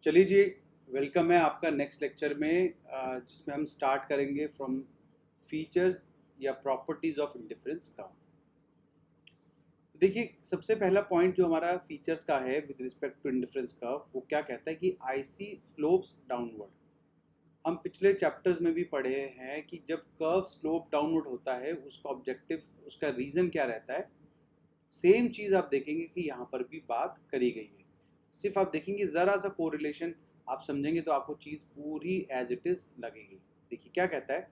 चलिए जी, वेलकम है आपका नेक्स्ट लेक्चर में जिसमें हम स्टार्ट करेंगे फ्रॉम फीचर्स या प्रॉपर्टीज ऑफ इंडिफरेंस कर्व। तो देखिए, सबसे पहला पॉइंट जो हमारा फीचर्स का है with respect to indifference curve, वो क्या कहता है कि आईसी स्लोप्स डाउनवर्ड। हम पिछले चैप्टर्स में भी पढ़े हैं कि जब कर्व स्लोप डाउनवर्ड होता है उसका ऑब्जेक्टिव, उसका रीज़न क्या रहता है। सेम चीज़ आप देखेंगे कि यहाँ पर भी बात करी गई है। सिर्फ आप देखेंगे ज़रा सा कोरिलेशन आप समझेंगे तो आपको चीज़ पूरी एज इट इज़ लगेगी। देखिए क्या कहता है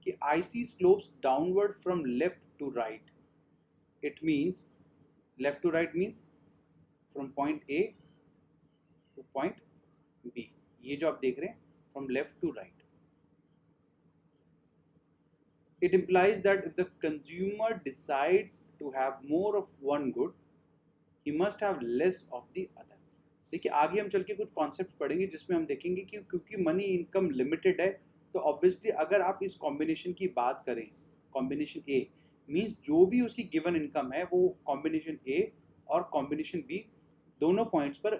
कि I C slopes downward from left to right. It means left to right means from point A to point B. ये जो आप देख रहे हैं from left to right, it implies that if the consumer decides to have more of one good, he must have less of the other. देखिए आगे हम चल के कुछ कॉन्सेप्ट पढ़ेंगे जिसमें हम देखेंगे कि क्योंकि मनी इनकम लिमिटेड है, तो ऑब्वियसली अगर आप इस कॉम्बिनेशन की बात करें, कॉम्बिनेशन ए मीन्स जो भी उसकी गिवन इनकम है वो कॉम्बिनेशन ए और कॉम्बिनेशन बी दोनों पॉइंट्स पर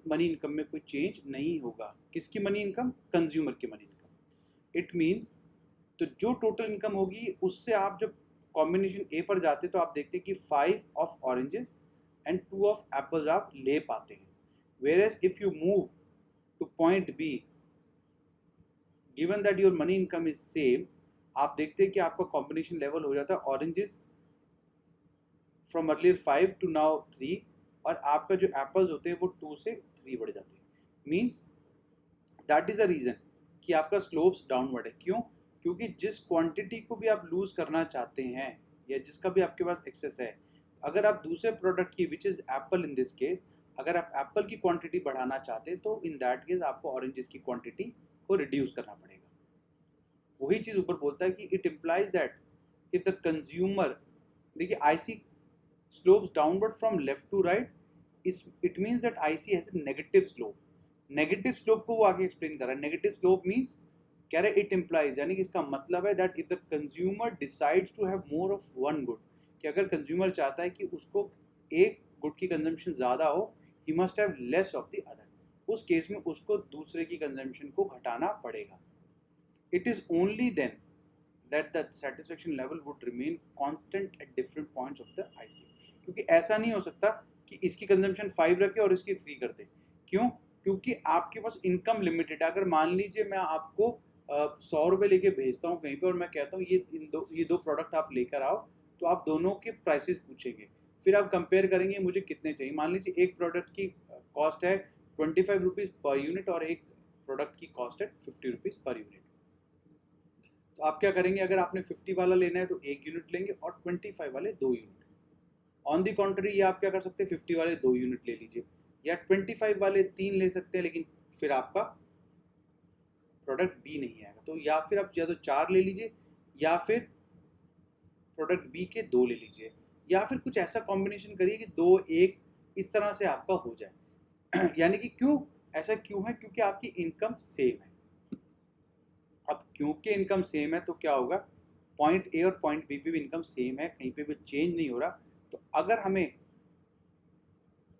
मनी इनकम में कोई चेंज नहीं होगा। किसकी मनी इनकम? कंज्यूमर की मनी इनकम। इट मीन्स तो जो टोटल इनकम होगी उससे आप जब कॉम्बिनेशन ए पर जाते तो आप देखते हैं कि 5 of oranges and 2 of apples आप ले पाते हैं। Where if you move to point B, given that your money income is same, आप देखते हैं कि आपका कॉम्बिनेशन लेवल हो जाता है oranges from earlier 5 to now 3, और आपका जो एप्पल्स होते हैं वो 2 से 3 बढ़ जाते हैं। Means that is a reason कि आपका स्लोप्स डाउनवर्ड है। क्यों? क्योंकि जिस क्वांटिटी को भी आप लूज करना चाहते हैं या जिसका भी आपके पास एक्सेस है, अगर आप दूसरे प्रोडक्ट की which is apple in this case, अगर आप एप्पल की क्वांटिटी बढ़ाना चाहते हैं तो इन दैट केस आपको ऑरेंजेस की क्वांटिटी को रिड्यूस करना पड़ेगा। वही चीज़ ऊपर बोलता है कि it implies that if the consumer, देखिए I C slopes downward from left to right, it means that I C has a negative slope. Negative slope को वो आगे एक्सप्लेन कर रहा है। नेगेटिव स्लोप मीन्स कह रहे इट इम्प्लाइज, यानी कि इसका मतलब है that if the consumer decides to have more of one good, कि अगर कंज्यूमर चाहता है कि उसको एक गुड की कंजम्पशन ज़्यादा हो, he must have less of the other, उस केस में उसको दूसरे की कंजम्पशन को घटाना पड़ेगा। It is only then that the satisfaction level would remain constant at different points of the I C. क्योंकि ऐसा नहीं हो सकता कि इसकी कंजम्पशन 5 रखे और इसकी 3 कर दे। क्यों? क्योंकि आपके पास इनकम लिमिटेड है। अगर मान लीजिए मैं आपको 100 रुपये लेके भेजता हूँ कहीं पे और मैं कहता हूँ ये दो प्रोडक्ट आप लेकर आओ, तो आप दोनों के प्राइसेस पूछेंगे, फिर आप कंपेयर करेंगे मुझे कितने चाहिए। मान लीजिए एक प्रोडक्ट की कॉस्ट है 25 रुपीज़ पर यूनिट और एक प्रोडक्ट की कॉस्ट है 50 रुपीज़ पर यूनिट। तो आप क्या करेंगे? अगर आपने 50 वाला लेना है तो 1 यूनिट लेंगे और 25 वाले 2 यूनिट। ऑन दी कॉन्ट्री ये आप क्या कर सकते हैं, 50 वाले 2 यूनिट ले लीजिए, या 25 वाले 3 ले सकते हैं, लेकिन फिर आपका प्रोडक्ट बी नहीं आएगा। तो या फिर आप या तो 4 ले लीजिए या फिर प्रोडक्ट बी के 2 ले लीजिए, या फिर कुछ ऐसा कॉम्बिनेशन करिए कि 2 1 इस तरह से आपका हो जाए। यानी कि क्यों ऐसा क्यों है? क्योंकि आपकी इनकम सेम है। अब क्योंकि इनकम सेम है तो क्या होगा, पॉइंट ए और पॉइंट बी पे भी इनकम सेम है, कहीं पे भी चेंज नहीं हो रहा। तो अगर हमें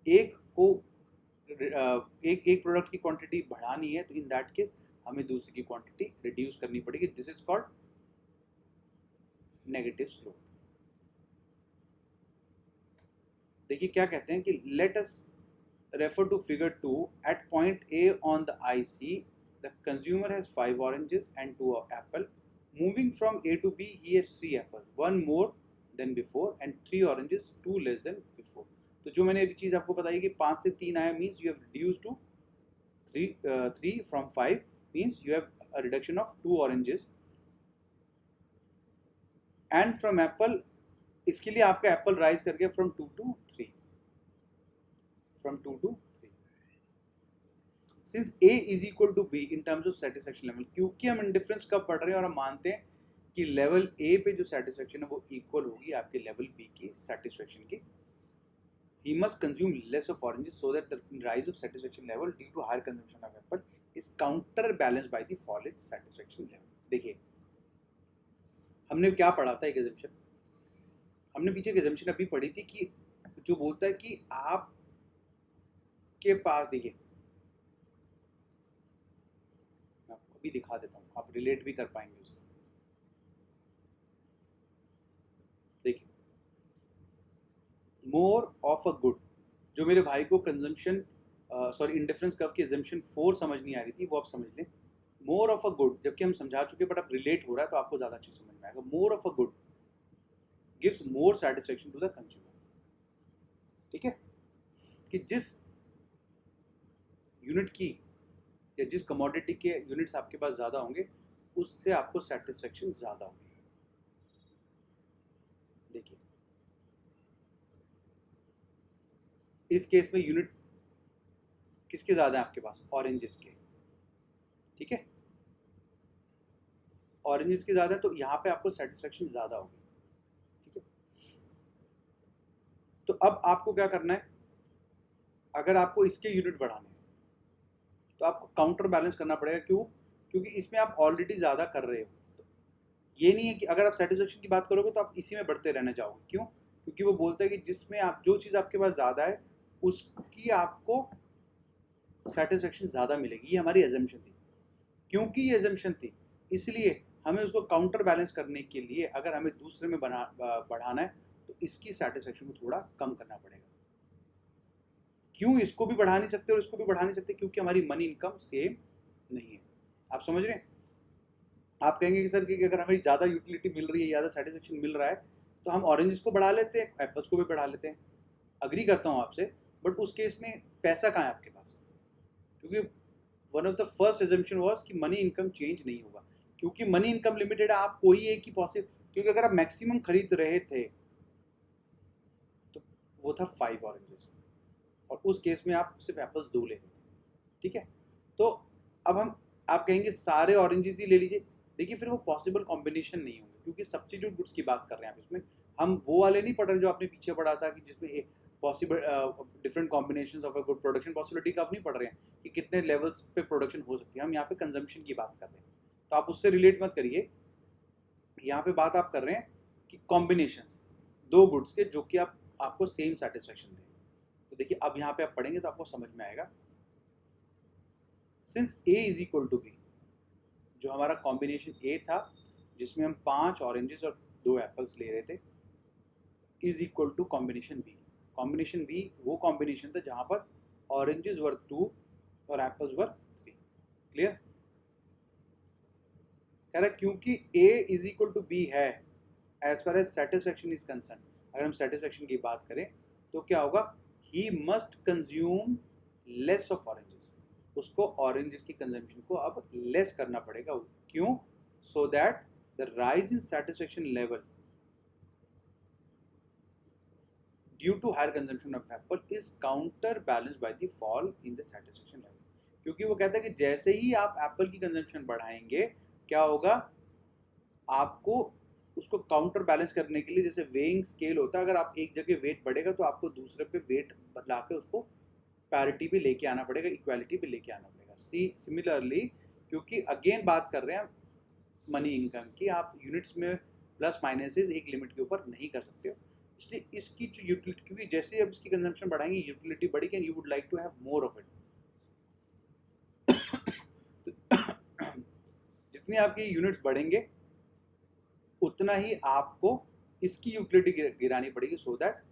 एक को एक प्रोडक्ट की क्वांटिटी बढ़ानी है तो इन दैट केस हमें दूसरी की क्वांटिटी रिड्यूस करनी पड़ेगी। This is called negative slope. देखिए क्या कहते हैं कि let us refer to figure 2। At point A on the I C, the consumer has 5 oranges and 2 apple. Moving from A to B he has 3 apples, 1 more than before and 3 oranges, 2 less than before. तो जो मैंने अभी चीज़ आपको बताई कि 5 से 3 आया means you have reduce to 3 from 5, means you have a reduction of 2 oranges, and from apple, इसके लिए आपका एप्पल राइज कर गया from 2 to 3, from 2 to 3। Since A is equal to B in terms of satisfaction level, क्योंकि हम indifference कब पढ़ रहे हैं और हम मानते हैं कि लेवल A पे जो सेटिस्फेक्शन है वो इक्वल होगी आपके लेवल B की सेटिस्फेक्शन की, he must consume less of oranges so that the rise of satisfaction level due to higher consumption of apple is counterbalanced by the fall in satisfaction level। देखिए हमने क्या पढ़ा था, एक एजम्पशन हमने पीछे एक एजम्पशन अभी पढ़ी थी कि जो बोलता है कि आप के पास, देखिए अभी दिखा देता हूँ, आप रिलेट भी कर पाएंगे उससे। देखिए, मोर ऑफ अ गुड, जो मेरे भाई को कंजम्पशन इंडिफरेंस कर्व की एजम्पशन 4 समझ नहीं आ रही थी, वो आप समझ लें। मोर ऑफ अ गुड, जबकि हम समझा चुके बट अब रिलेट हो रहा है तो आपको ज़्यादा अच्छी समझ में आएगा। More of a good gives more satisfaction to the consumer. ठीक है, कि जिस यूनिट की या जिस कमोडिटी के यूनिट्स आपके पास ज़्यादा होंगे उससे आपको सेटिस्फेक्शन ज़्यादा होगी। देखिए, इस केस में यूनिट किसके ज़्यादा है आपके पास? ऑरेंजेस के। ठीक है, ऑरेंजेस के ज़्यादा है तो यहाँ पे आपको सेटिस्फेक्शन ज़्यादा होगी। ठीक है, तो अब आपको क्या करना है, अगर आपको इसके यूनिट बढ़ाने हैं तो आपको काउंटर बैलेंस करना पड़ेगा। क्यों? क्योंकि इसमें आप ऑलरेडी ज़्यादा कर रहे हो। तो ये नहीं है कि अगर आप सेटिस्फेक्शन की बात करोगे तो आप इसी में बढ़ते रहना चाहोगे। क्यों? क्योंकि वो बोलता है कि जिसमें आप जो चीज़ आपके पास ज़्यादा है उसकी आपको सेटिस्फेक्शन ज़्यादा मिलेगी। ये हमारी एजम्पशन थी। क्योंकि ये एजम्पशन थी इसलिए हमें उसको काउंटर बैलेंस करने के लिए अगर हमें दूसरे में बढ़ाना है तो इसकी सेटिस्फेक्शन को थोड़ा कम करना पड़ेगा। क्यों इसको भी बढ़ा नहीं सकते और इसको भी बढ़ा नहीं सकते? क्योंकि हमारी मनी इनकम सेम नहीं है। आप समझ रहे हैं? आप कहेंगे कि सर कि अगर हमें ज़्यादा यूटिलिटी मिल रही है, ज़्यादा सेटिस्फेक्शन मिल रहा है तो हम ऑरेंजेस को बढ़ा लेते हैं, एप्पल्स को भी बढ़ा लेते हैं। अग्री करता हूँ आपसे, बट उस केस में पैसा कहाँ है आपके पास? क्योंकि one of the first assumption was कि मनी इनकम चेंज नहीं होगा, क्योंकि मनी इनकम लिमिटेड है। आप कोई एक ही पॉसिबल, क्योंकि अगर आप मैक्सिमम खरीद रहे थे तो वो था 5 ऑरेंजेस और उस केस में आप सिर्फ एप्पल्स 2 ले रहे थे। ठीक है, तो अब हम, आप कहेंगे सारे ऑरेंजेस ही ले लीजिए। देखिए, फिर वो पॉसिबल कॉम्बिनेशन नहीं होंगे, क्योंकि सब्स्टिट्यूट गुड्स की बात कर रहे हैं आप इसमें। हम वो वाले नहीं पढ़ रहे जो आपने पीछे पढ़ा था कि जिसमें possible different combinations of a good production possibility का आप नहीं पढ़ रहे हैं कि कितने लेवल्स पे प्रोडक्शन हो सकती है। हम यहाँ पे कंजम्पशन की बात कर रहे हैं, तो आप उससे रिलेट मत करिए। यहाँ पे बात आप कर रहे हैं कि कॉम्बिनेशंस दो गुड्स के जो कि आपको सेम सेटिस्फेक्शन दें। तो देखिए, अब यहाँ पे आप पढ़ेंगे तो आपको समझ में आएगा। Since A is equal to B, जो हमारा कॉम्बिनेशन A था जिसमें हम 5 ऑरेंजेस और 2 एप्पल्स ले रहे थे, is equal to combination B। Combination B वो कॉम्बिनेशन था जहां पर ऑरेंजेस वर 2 और एप्पल्स वर 3। क्लियर? कह रहा है क्योंकि A is equal to B है as far as satisfaction is concern. अगर हम सेटिस्फेक्शन की बात करें तो क्या होगा, he must consume less of oranges. उसको ऑरेंजेस की कंजम्पशन को अब लेस करना पड़ेगा। क्यों? So that the rise in satisfaction level due to higher consumption of apple is counter balance by the fall in the satisfaction level. क्योंकि वो कहता है कि जैसे ही आप एप्पल की कंजम्पशन बढ़ाएंगे क्या होगा, आपको उसको काउंटर बैलेंस करने के लिए, जैसे वेइंग स्केल होता है, अगर आप एक जगह वेट बढ़ेगा तो आपको दूसरे पे वेट बदला के उसको पैरिटी पे लेके आना पड़ेगा, इक्वालिटी पे लेके आना पड़ेगा। सिमिलरली, क्योंकि अगेन बात कर रहे हैं मनी इनकम की, आप यूनिट्स में प्लस माइनसेस एक लिमिट के ऊपर नहीं कर सकते हो, इसलिए इसकी जो यूटिलिटी, क्योंकि जैसे अब इसकी कंजम्पशन बढ़ाएंगे यूटिलिटी बढ़ेगी and you would like to have more of it. जितने आपके यूनिट्स बढ़ेंगे उतना ही आपको इसकी यूटिलिटी गिरानी पड़ेगी सो दैट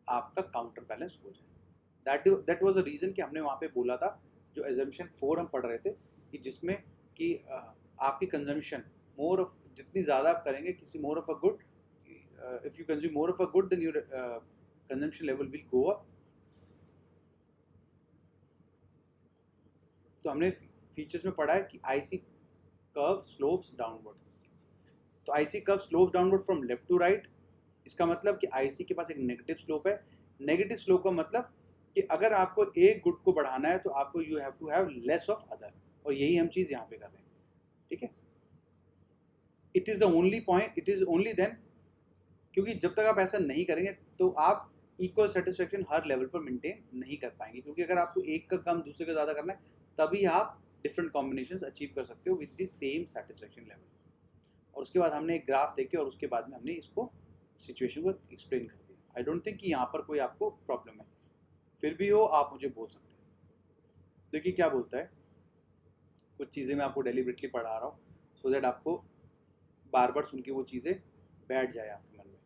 आपका काउंटर बैलेंस हो जाए। दैट वाज द रीज़न कि हमने वहाँ पे बोला था, जो एजम्पशन 4 हम पढ़ रहे थे कि जिसमें कि आपकी कंजम्पशन मोर ऑफ, जितनी ज़्यादा आप करेंगे किसी more of a good, if you consume more of a good then your consumption level will go up. तो हमने फीचर्स में पढ़ा है कि आईसी कर्व स्लोप्स डाउनवर्ड। तो IC curve slopes downward from left to right. इसका मतलब कि आईसी के पास एक नेगेटिव स्लोप है। नेगेटिव स्लोप का मतलब कि अगर आपको एक गुड को बढ़ाना है तो आपको you have to have less of other, और यही हम चीज़ यहाँ पे कर रहे हैं। ठीक है, it is the only point, it is only then, क्योंकि जब तक आप ऐसा नहीं करेंगे तो आप इक्वल सेटिस्फेक्शन हर लेवल पर मेंटेन नहीं कर पाएंगे। क्योंकि अगर आपको एक का कम दूसरे का ज़्यादा करना है तभी आप डिफरेंट कॉम्बिनेशन अचीव कर सकते हो with the same satisfaction level. और उसके बाद हमने एक ग्राफ देखे और उसके बाद में हमने इसको सिचुएशन को एक्सप्लेन कर दिया। आई डोंट थिंक कि यहाँ पर कोई आपको प्रॉब्लम है, फिर भी हो आप मुझे बोल सकते हैं। देखिए क्या बोलता है कुछ चीज़ें मैं आपको डेलिबरेटली पढ़ा रहा हूँ सो दैट आपको बार बार सुन के वो चीज़ें बैठ जाए आपके मन में.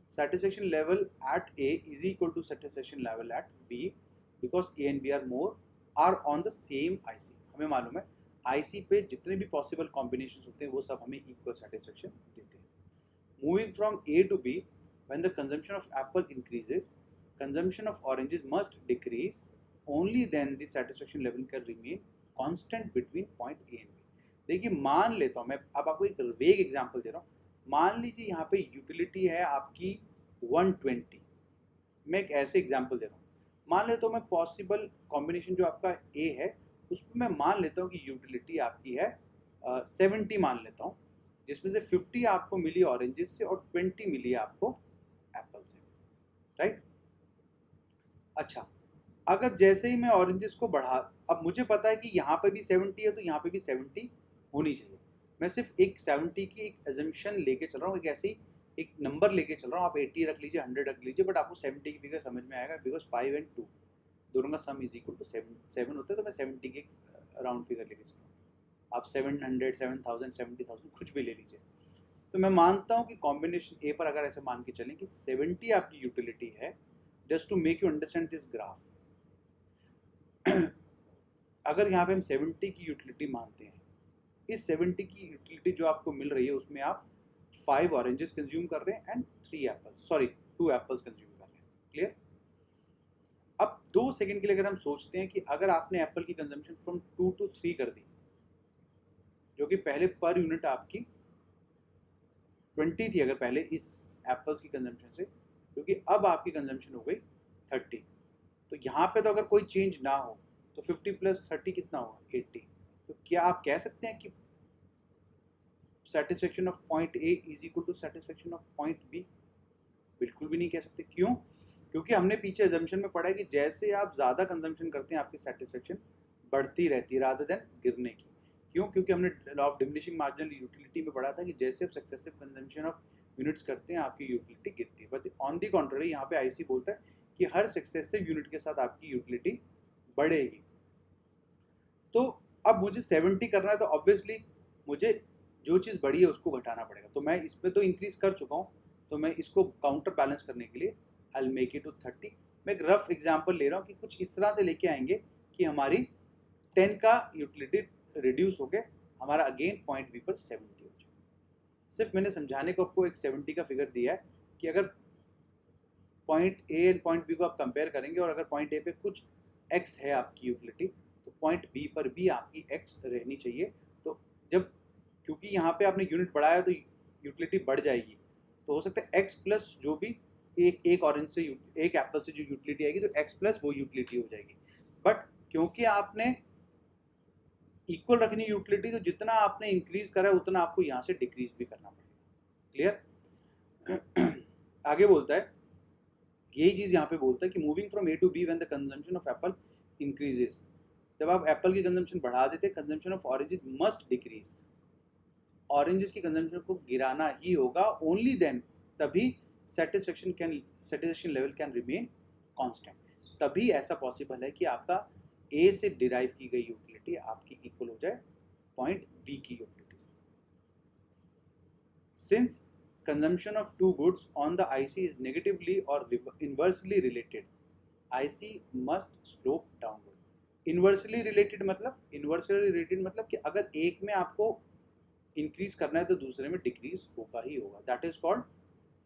Satisfaction level at A is equal to satisfaction level at B because A and B are on the same IC. हमें मालूम है IC पे जितने भी पॉसिबल कॉम्बिनेशन होते हैं वो सब हमें इक्वल सेटिस्फेक्शन देते हैं. Moving from A to B, when the consumption of apple increases, consumption of oranges must decrease. Only then the satisfaction level can remain constant between point A and B. देखिए मान लेता हूँ मैं, अब आपको एक वेग एग्जांपल दे रहा हूँ. मान लीजिए यहाँ पे यूटिलिटी है आपकी 120. मैं एक ऐसे एग्जांपल दे रहा हूँ. मान लेता हूँ मैं पॉसिबल कॉम्बिनेशन जो आपका A है उसमें मैं मान लेता हूँ कि यूटिलिटी आपकी है 70 मान लेता हूँ, जिसमें से 50 आपको मिली ऑरेंजेस से और 20 मिली आपको एप्पल से, राइट. अच्छा, अगर जैसे ही मैं ऑरेंजेस को बढ़ा, अब मुझे पता है कि यहाँ पे भी 70 है तो यहाँ पे भी 70 होनी चाहिए. मैं सिर्फ एक 70 की एक एजम्पशन लेके चल रहा हूँ, एक ऐसी एक नंबर लेके चल रहा हूँ. आप 80 रख लीजिए, 100 रख लीजिए, बट आपको 70 की फिगर समझ में आएगा बिकॉज 5 and 2 दोनों का सम इज इक्वल टू 7 होता है. तो मैं 70 की राउंड फिगर लेके चल रहा हूँ. आप 700, 7000, 70,000 कुछ भी ले लीजिए. तो मैं मानता हूँ कि कॉम्बिनेशन ए पर अगर ऐसे मान के चलें कि 70 आपकी यूटिलिटी है, just to make you understand this graph. अगर यहाँ पे हम 70 की यूटिलिटी मानते हैं, इस 70 की यूटिलिटी जो आपको मिल रही है उसमें आप 5 ऑरेंजेस कंज्यूम कर रहे हैं एंड 2 एप्पल्स कंज्यूम कर रहे हैं. क्लियर. अब 2 सेकंड के लिए अगर हम सोचते हैं कि अगर आपने एप्पल की कंजम्पशन फ्रॉम 2 to 3 कर दी, जो कि पहले पर यूनिट आपकी 20 थी अगर पहले इस एप्पल्स की कंजम्पशन से, क्योंकि अब आपकी कंजम्पशन हो गई 30. तो यहाँ पे तो अगर कोई चेंज ना हो तो 50 + 30 कितना होगा, 80. तो क्या आप कह सकते हैं कि satisfaction of point A is equal to satisfaction of point B? बिल्कुल भी नहीं कह सकते. क्यों? क्योंकि हमने पीछे एजम्पशन में पढ़ा है कि जैसे आप ज़्यादा कंजम्पशन करते हैं आपकी सेटिस्फेक्शन बढ़ती रहती है रादर देन गिरने की. क्यों? क्योंकि हमने law of diminishing marginal utility में पढ़ा था कि जैसे आप सक्सेसिव कंजम्पशन ऑफ यूनिट्स करते हैं आपकी यूटिलिटी गिरती है. बट ऑन दी कॉन्ट्ररी यहाँ पे आईसी बोलता है कि हर सक्सेसिव यूनिट के साथ आपकी यूटिलिटी बढ़ेगी. तो अब मुझे 70 करना है तो ऑब्वियसली मुझे जो चीज़ बढ़ी है उसको घटाना पड़ेगा. तो मैं इस पर तो इंक्रीज कर चुका हूँ, तो मैं इसको काउंटर बैलेंस करने के लिए I will make it to 30. मैं एक रफ एग्जांपल ले रहा हूँ कि कुछ इस तरह से लेके आएंगे कि हमारी 10 का यूटिलिटी रिड्यूस होके हमारा अगेन पॉइंट बी पर 70 हो जाए. सिर्फ मैंने समझाने को आपको एक 70 का फिगर दिया है कि अगर point A and point B को आप कंपेयर करेंगे और अगर पॉइंट ए पे कुछ एक्स है आपकी यूटिलिटी तो पॉइंट बी पर भी आपकी एक्स रहनी चाहिए. तो जब क्योंकि यहाँ पे आपने यूनिट बढ़ाया तो यूटिलिटी बढ़ जाएगी, तो हो सकता है एक्स प्लस जो भी एक ऑरेंज से एक एप्पल से जो यूटिलिटी आएगी तो एक्स प्लस वो यूटिलिटी हो जाएगी. बट क्योंकि आपने इक्वल रखनी यूटिलिटी तो जितना आपने इंक्रीज करा है उतना आपको यहाँ से डिक्रीज भी करना पड़ेगा. क्लियर. आगे बोलता है, यही चीज़ यहाँ पे बोलता है कि moving from A to B when the consumption of apple increases. जब आप एप्पल की कंजम्पशन बढ़ा देते consumption of oranges must decrease. Oranges की कंजम्पशन को गिराना ही होगा. ओनली देन तभी satisfaction level can remain constant. तभी ऐसा पॉसिबल है कि आपका ए से डिराइव की गई यूटिलिटी आपकी इक्वल हो जाए पॉइंट बी की यूटिलिटी से. Since consumption of two goods on the IC is negatively or inversely related, IC must slope downward. Inversely related मतलब कि अगर एक में आपको इंक्रीज करना है तो दूसरे में डिक्रीज होगा ही होगा. That is called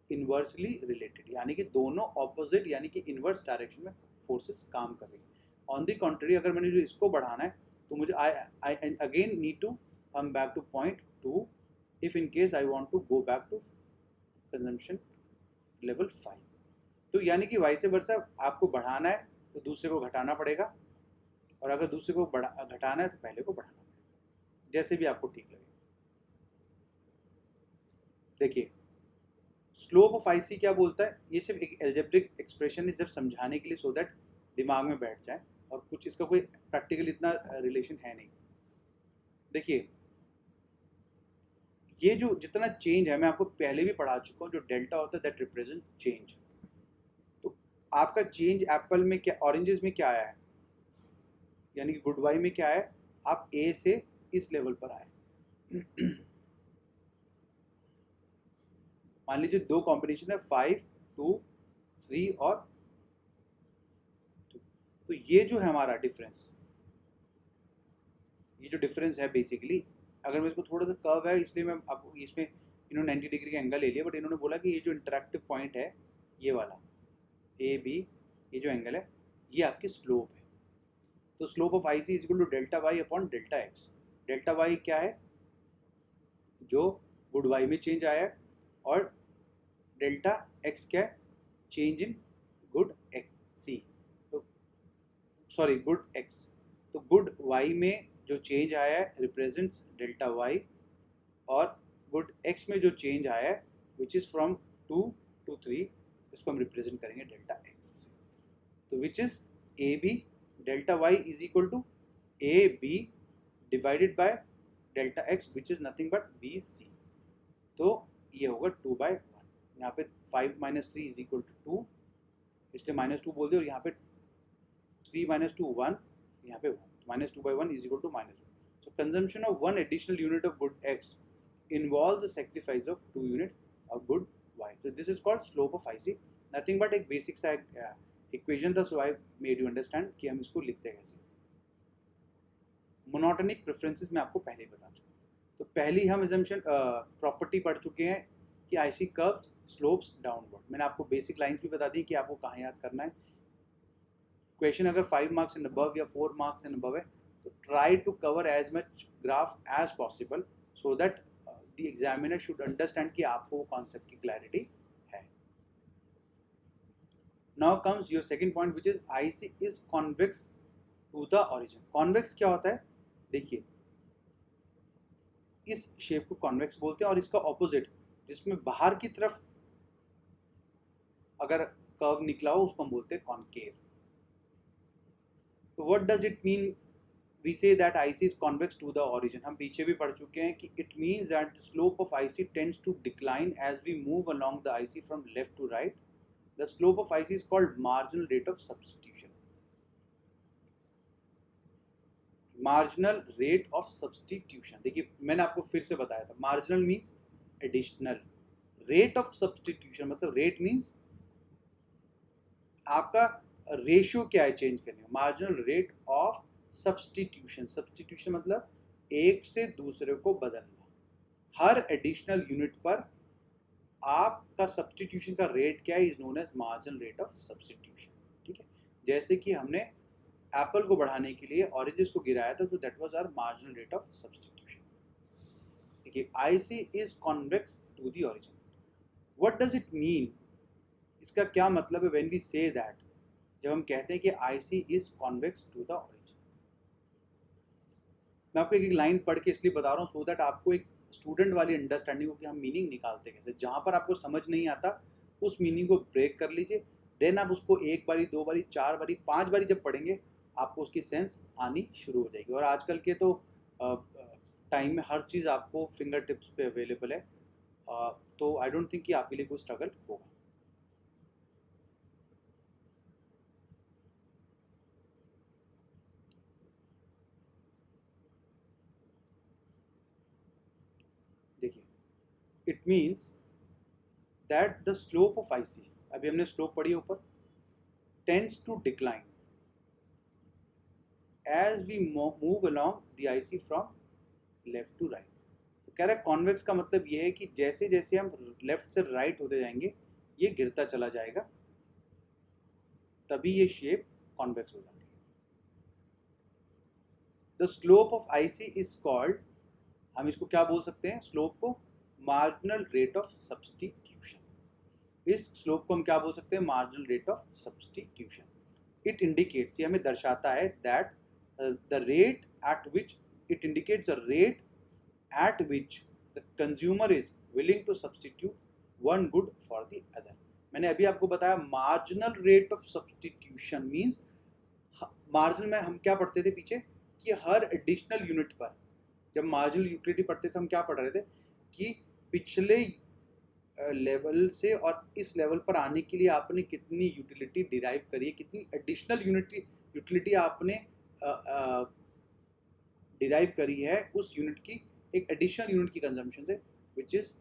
inversely related, यानी कि दोनों ऑपोजिट यानी कि इन्वर्स डायरेक्शन में फोर्सेस काम कर रही है. ऑन दी कॉन्ट्री अगर मैंने जो इसको बढ़ाना है तो मुझे I again need to come back to point 2 if in case I want to go back to consumption level 5. तो यानी कि वाइस वर्सा आपको बढ़ाना है तो दूसरे को घटाना पड़ेगा, और अगर दूसरे को घटाना है तो पहले को बढ़ाना पड़ेगा, जैसे भी आपको ठीक लगे. देखिए स्लोप ऑफ आईसी क्या बोलता है, ये सिर्फ एक एल्जेब्रिक एक्सप्रेशन है जब समझाने के लिए सो दैट दिमाग में बैठ जाए, और कुछ इसका कोई प्रैक्टिकल इतना रिलेशन है नहीं. देखिए ये जो जितना चेंज है मैं आपको पहले भी पढ़ा चुका हूँ, जो डेल्टा होता है दैट रिप्रेजेंट चेंज. तो आपका चेंज एप्पल में क्या, ऑरेंजेस में क्या आया है, यानी कि गुड बाई में क्या है, आप ए से इस लेवल पर आए। मान लीजिए दो कॉम्बिनेशन है 5, 2, 3 और 2, तो ये जो है हमारा डिफरेंस, ये जो डिफरेंस है बेसिकली, अगर मैं इसको थोड़ा सा कर्व है इसलिए मैं आपको इसमें इन्होंने 90 डिग्री का एंगल ले लिया, बट इन्होंने बोला कि ये जो इंटरेक्टिव पॉइंट है ये वाला ए बी, ये जो एंगल है ये आपकी स्लोप है। तो slope of I C is equal to delta Y upon delta X. Delta Y क्या है, जो गुड वाई में चेंज आया है, और डेल्टा एक्स क्या है, चेंज इन गुड एक्स सी, तो सॉरी गुड एक्स, तो गुड वाई में जो चेंज आया है रिप्रेजेंट्स डेल्टा वाई, और गुड एक्स में जो चेंज आया है विच इज़ फ्रॉम 2 to 3, इसको हम रिप्रेजेंट करेंगे डेल्टा एक्स से। तो which is A B delta Y is equal to A B divided by delta X which is nothing but B C. तो ये होगा 2/1। यहाँ पे 5 - 3 इज इक्वल टू 2, इसलिए -2 बोल दिया, और यहाँ पे 3 - 2 1, यहाँ पे 1, -2/1 is equal to -1। So consumption of 1 additional unit of good X involves the sacrifice of 2 units of good Y. So this is called slope of IC. Nothing but एक basic सा equation था, so I made you understand कि हम इसको लिखते हैं कैसे। Monotonic preferences मैं आपको पहले ही बता चुका। तो पहली हम assumption प्रॉपर्टी पढ़ चुके हैं कि IC कर्व्स स्लोप्स डाउनवर्ड। मैंने आपको बेसिक लाइंस भी बता दी कि आपको कहाँ याद करना है। क्वेश्चन अगर 5 मार्क्स एंड अबव या 4 मार्क्स एंड अबव है तो try to cover as much graph as possible so that the examiner should understand कि आपको वो कॉन्सेप्ट की क्लैरिटी है। Now comes your second point which is IC is convex to the origin. Convex क्या होता है, देखिए इस शेप को कॉन्वेक्स बोलते हैं, और इसका ऑपोजिट जिसमें बाहर की तरफ अगर कर्व निकला हो उसको हम बोलते हैं कॉनकेव। तो what does it mean we say that IC is convex to the origin? हम पीछे भी पढ़ चुके हैं कि it means that the slope of IC tends to decline as we move along the IC from left to right. The slope of IC is called marginal rate of substitution. Marginal rate of substitution, देखिए मैंने आपको फिर से बताया था, marginal means additional, rate of substitution मतलब rate means आपका ratio क्या है चेंज करने का, marginal rate of substitution. Substitution मतलब एक से दूसरे को बदलना। हर एडिशनल यूनिट पर आपका सब्स्टिट्यूशन का रेट क्या है is known as marginal rate of substitution. ठीक है, जैसे कि हमने एप्पल को बढ़ाने के लिए ऑरेंजेस को गिराया था, तो that was our marginal rate of substitution. देखिए IC is convex to the origin. What does it mean, इसका क्या मतलब है व्हेन वी से दैट, जब हम कहते हैं कि IC is convex to the origin. मैं आपको एक लाइन पढ़ के इसलिए बता रहा हूँ सो दैट आपको एक स्टूडेंट वाली अंडरस्टैंडिंग हो कि हम मीनिंग निकालते कैसे। जहाँ पर आपको समझ नहीं आता उस मीनिंग को ब्रेक कर लीजिए, देन आप उसको 1 बारी 2 बारी 4 बारी 5 बारी जब पढ़ेंगे आपको उसकी सेंस आनी शुरू हो जाएगी। और आजकल के तो टाइम में हर चीज़ आपको फिंगर टिप्स पे अवेलेबल है, तो आई डोंट थिंक कि आपके लिए कोई स्ट्रगल होगा। देखिए it means that the slope of IC, अभी हमने स्लोप पढ़ी ऊपर, tends to decline as we move along the IC from left to right. तो कह रहा है कॉन्वेक्स का मतलब ये है कि जैसे जैसे हम लेफ्ट से राइट होते जाएंगे ये गिरता चला जाएगा, तभी ये शेप कॉन्वेक्स हो जाती है। The slope of IC is called, हम इसको क्या बोल सकते हैं स्लोप को, मार्जिनल रेट ऑफ सब्स्टिट्यूशन। इस स्लोप को हम क्या बोल सकते हैं, marginal rate of substitution. It indicates, ये हमें दर्शाता है that the rate at which, it indicates the rate at which the consumer is willing to substitute one good for the other. मैंने अभी आपको बताया marginal rate of substitution means, marginal में हम क्या पढ़ते थे पीछे कि हर एडिशनल यूनिट पर, जब मार्जिनल यूटिलिटी पढ़ते थे हम क्या पढ़ रहे थे कि पिछले लेवल से और इस लेवल पर आने के लिए आपने कितनी यूटिलिटी डिराइव करी है, कितनी एडिशनल यूटिलिटी आपने डिराइव करी है उस यूनिट की एक एडिशनल यूनिट की कंजम्पशन से, which is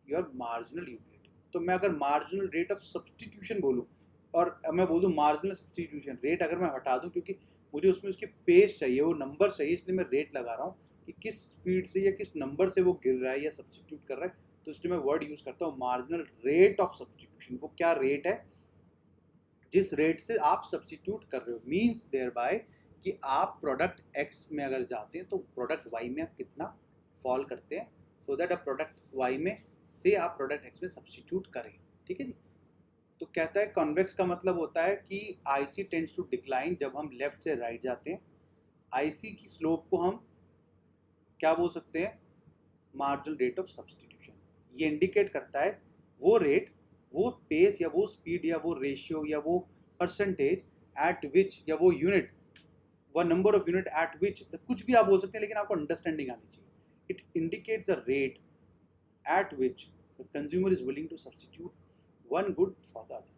your marginal utility. तो मैं अगर मार्जिनल रेट ऑफ सब्सटीट्यूशन बोलूँ और मैं बोलूँ मार्जिनल सब्सटीट्यूशन रेट, अगर मैं हटा दूँ क्योंकि मुझे उसमें उसकी पेस चाहिए, वो नंबर चाहिए, इसलिए मैं रेट लगा रहा हूँ कि किस स्पीड से या किस नंबर से वो गिर रहा है या सब्सटीट्यूट कर रहा है, तो इसलिए मैं वर्ड यूज़ करता हूँ मार्जिनल रेट ऑफ सब्सटीट्यूशन। वो क्या रेट है जिस रेट से आप सब्सटीट्यूट कर रहे हो, मीन्स देयर बाय कि आप प्रोडक्ट एक्स में अगर जाते हैं तो प्रोडक्ट वाई में आप कितना फॉल करते हैं, सो दैट आप प्रोडक्ट वाई में से आप प्रोडक्ट एक्स में सब्सटीट्यूट करें। ठीक है जी। तो कहता है कॉन्वेक्स का मतलब होता है कि आईसी टेंड्स टू डिक्लाइन जब हम लेफ्ट से राइट जाते हैं। आईसी की स्लोप को हम क्या बोल सकते हैं, मार्जिनल रेट ऑफ सब्सटीट्यूशन। ये इंडिकेट करता है वो रेट, वो पेस या वो स्पीड या वो रेशियो या वो परसेंटेज एट विच या वो यूनिट, वो नंबर ऑफ यूनिट एट विच, कुछ भी आप बोल सकते हैं लेकिन आपको अंडरस्टैंडिंग आनी चाहिए। It indicates the rate at which the consumer is willing to substitute one good for the other.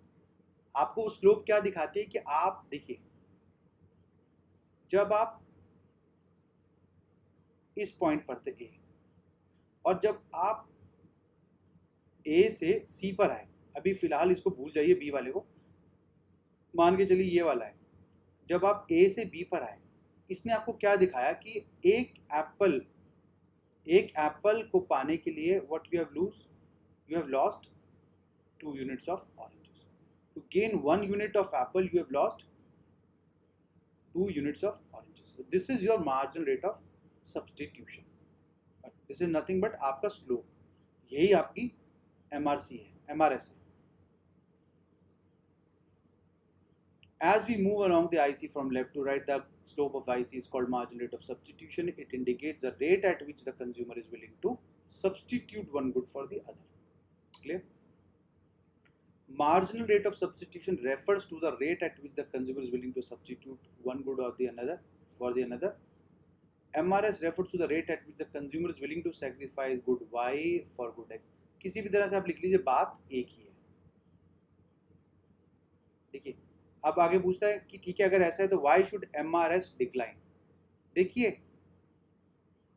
आपको वो स्लोप क्या दिखाती है कि आप देखिए, जब आप इस पॉइंट पर थे ए, और जब आप ए से सी पर आए, अभी फिलहाल इसको भूल जाइए बी वाले को, मान के चलिए ये वाला है, जब आप ए से बी पर आए, इसने आपको क्या दिखाया कि एक एप्पल को पाने के लिए what you have lost 2 units of oranges. To gain 1 unit of apple, you have lost 2 units of oranges. So this is your marginal rate of substitution. This is nothing but आपका slope. यही आपकी MRC है, MRS है. As we move along the IC from left to right, the slope of IC is called marginal rate of substitution. It indicates the rate at which the consumer is willing to substitute one good for the other. Clear? Marginal rate of substitution refers to the rate at which the consumer is willing to substitute one good or the another for the another. MRS refers to the rate at which the consumer is willing to sacrifice good Y for good X. किसी भी तरह से आप लिख लीजिए, बात एक ही है। देखिए अब आगे पूछता है कि ठीक है अगर ऐसा है तो why should MRS decline। देखिए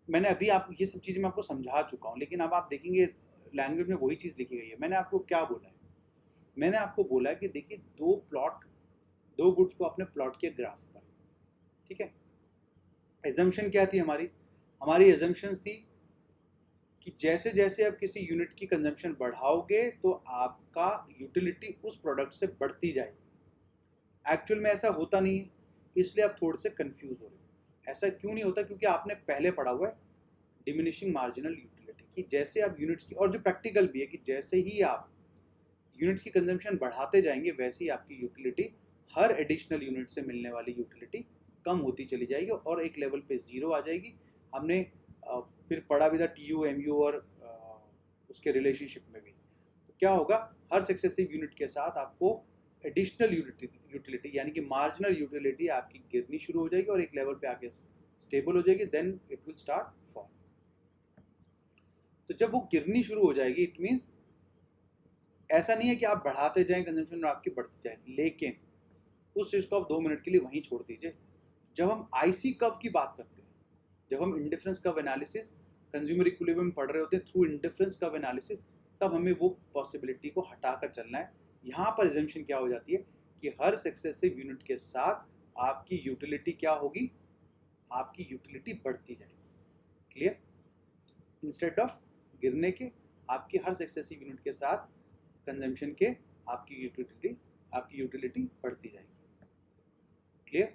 मैंने अभी आप ये सब चीज़ें मैं आपको समझा चुका हूँ, लेकिन अब आप देखेंगे लैंग्वेज में वही चीज़ लिखी गई है। मैंने आपको क्या बोला है, मैंने आपको बोला कि देखिए दो गुड्स को आपने प्लॉट किया ग्राफ पर, ठीक है। एजम्पशन क्या थी हमारी एजम्पशंस थी कि जैसे जैसे आप किसी यूनिट की कंजम्पशन बढ़ाओगे तो आपका यूटिलिटी उस प्रोडक्ट से बढ़ती जाएगी। एक्चुअल में ऐसा होता नहीं है, इसलिए आप थोड़े से कंफ्यूज हो रहे हो। ऐसा क्यों नहीं होता, क्योंकि आपने पहले पढ़ा हुआ है डिमिनिशिंग मार्जिनल यूटिलिटी कि जैसे आप यूनिट्स की, और जो प्रैक्टिकल भी है कि जैसे ही आप यूनिट्स की कंजम्पशन बढ़ाते जाएंगे वैसे ही आपकी यूटिलिटी, हर एडिशनल यूनिट से मिलने वाली यूटिलिटी कम होती चली जाएगी और एक लेवल पे ज़ीरो आ जाएगी। हमने फिर पढ़ा भी था TU MU और उसके रिलेशनशिप में भी। तो क्या होगा, हर सक्सेसिव यूनिट के साथ आपको एडिशनल यूटिलिटी यानी कि मार्जिनल यूटिलिटी आपकी गिरनी शुरू हो जाएगी और एक लेवल पे आके स्टेबल हो जाएगी, then it will start fall. तो जब वो गिरनी शुरू हो जाएगी इट मीन्स ऐसा नहीं है कि आप बढ़ाते जाएं कंजम्पशन और आपकी बढ़ती जाए, लेकिन उस चीज़ को आप 2 मिनट के लिए वहीं छोड़ दीजिए। जब हम IC कर्व की बात करते हैं, जब हम indifference curve analysis consumer equilibrium पढ़ रहे होते हैं थ्रू इंडिफरेंस कर्व एनालिसिस, तब हमें वो पॉसिबिलिटी को हटाकर चलना है। यहाँ पर एजम्पशन क्या हो जाती है कि हर सक्सेसिव यूनिट के साथ आपकी यूटिलिटी क्या होगी, आपकी यूटिलिटी बढ़ती जाएगी। क्लियर? इंस्टेड ऑफ गिरने के, आपकी हर सक्सेसिव यूनिट के साथ कंजम्पशन के आपकी यूटिलिटी बढ़ती जाएगी। क्लियर?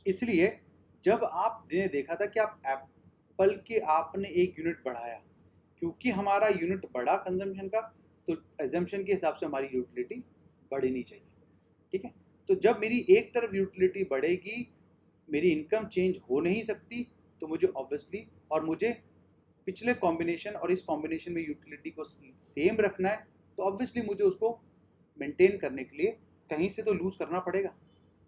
इसलिए जब आपने देखा था कि आप एप्पल के आपने एक यूनिट बढ़ाया, क्योंकि हमारा यूनिट बढ़ा कंजम्पशन का, तो एजम्पशन के हिसाब से हमारी यूटिलिटी बढ़नी चाहिए। ठीक है, तो जब मेरी एक तरफ यूटिलिटी बढ़ेगी, मेरी इनकम चेंज हो नहीं सकती, तो मुझे ऑब्वियसली, और मुझे पिछले कॉम्बिनेशन और इस कॉम्बिनेशन में यूटिलिटी को सेम रखना है, तो ऑब्वियसली मुझे उसको मेंटेन करने के लिए कहीं से तो लूज करना पड़ेगा।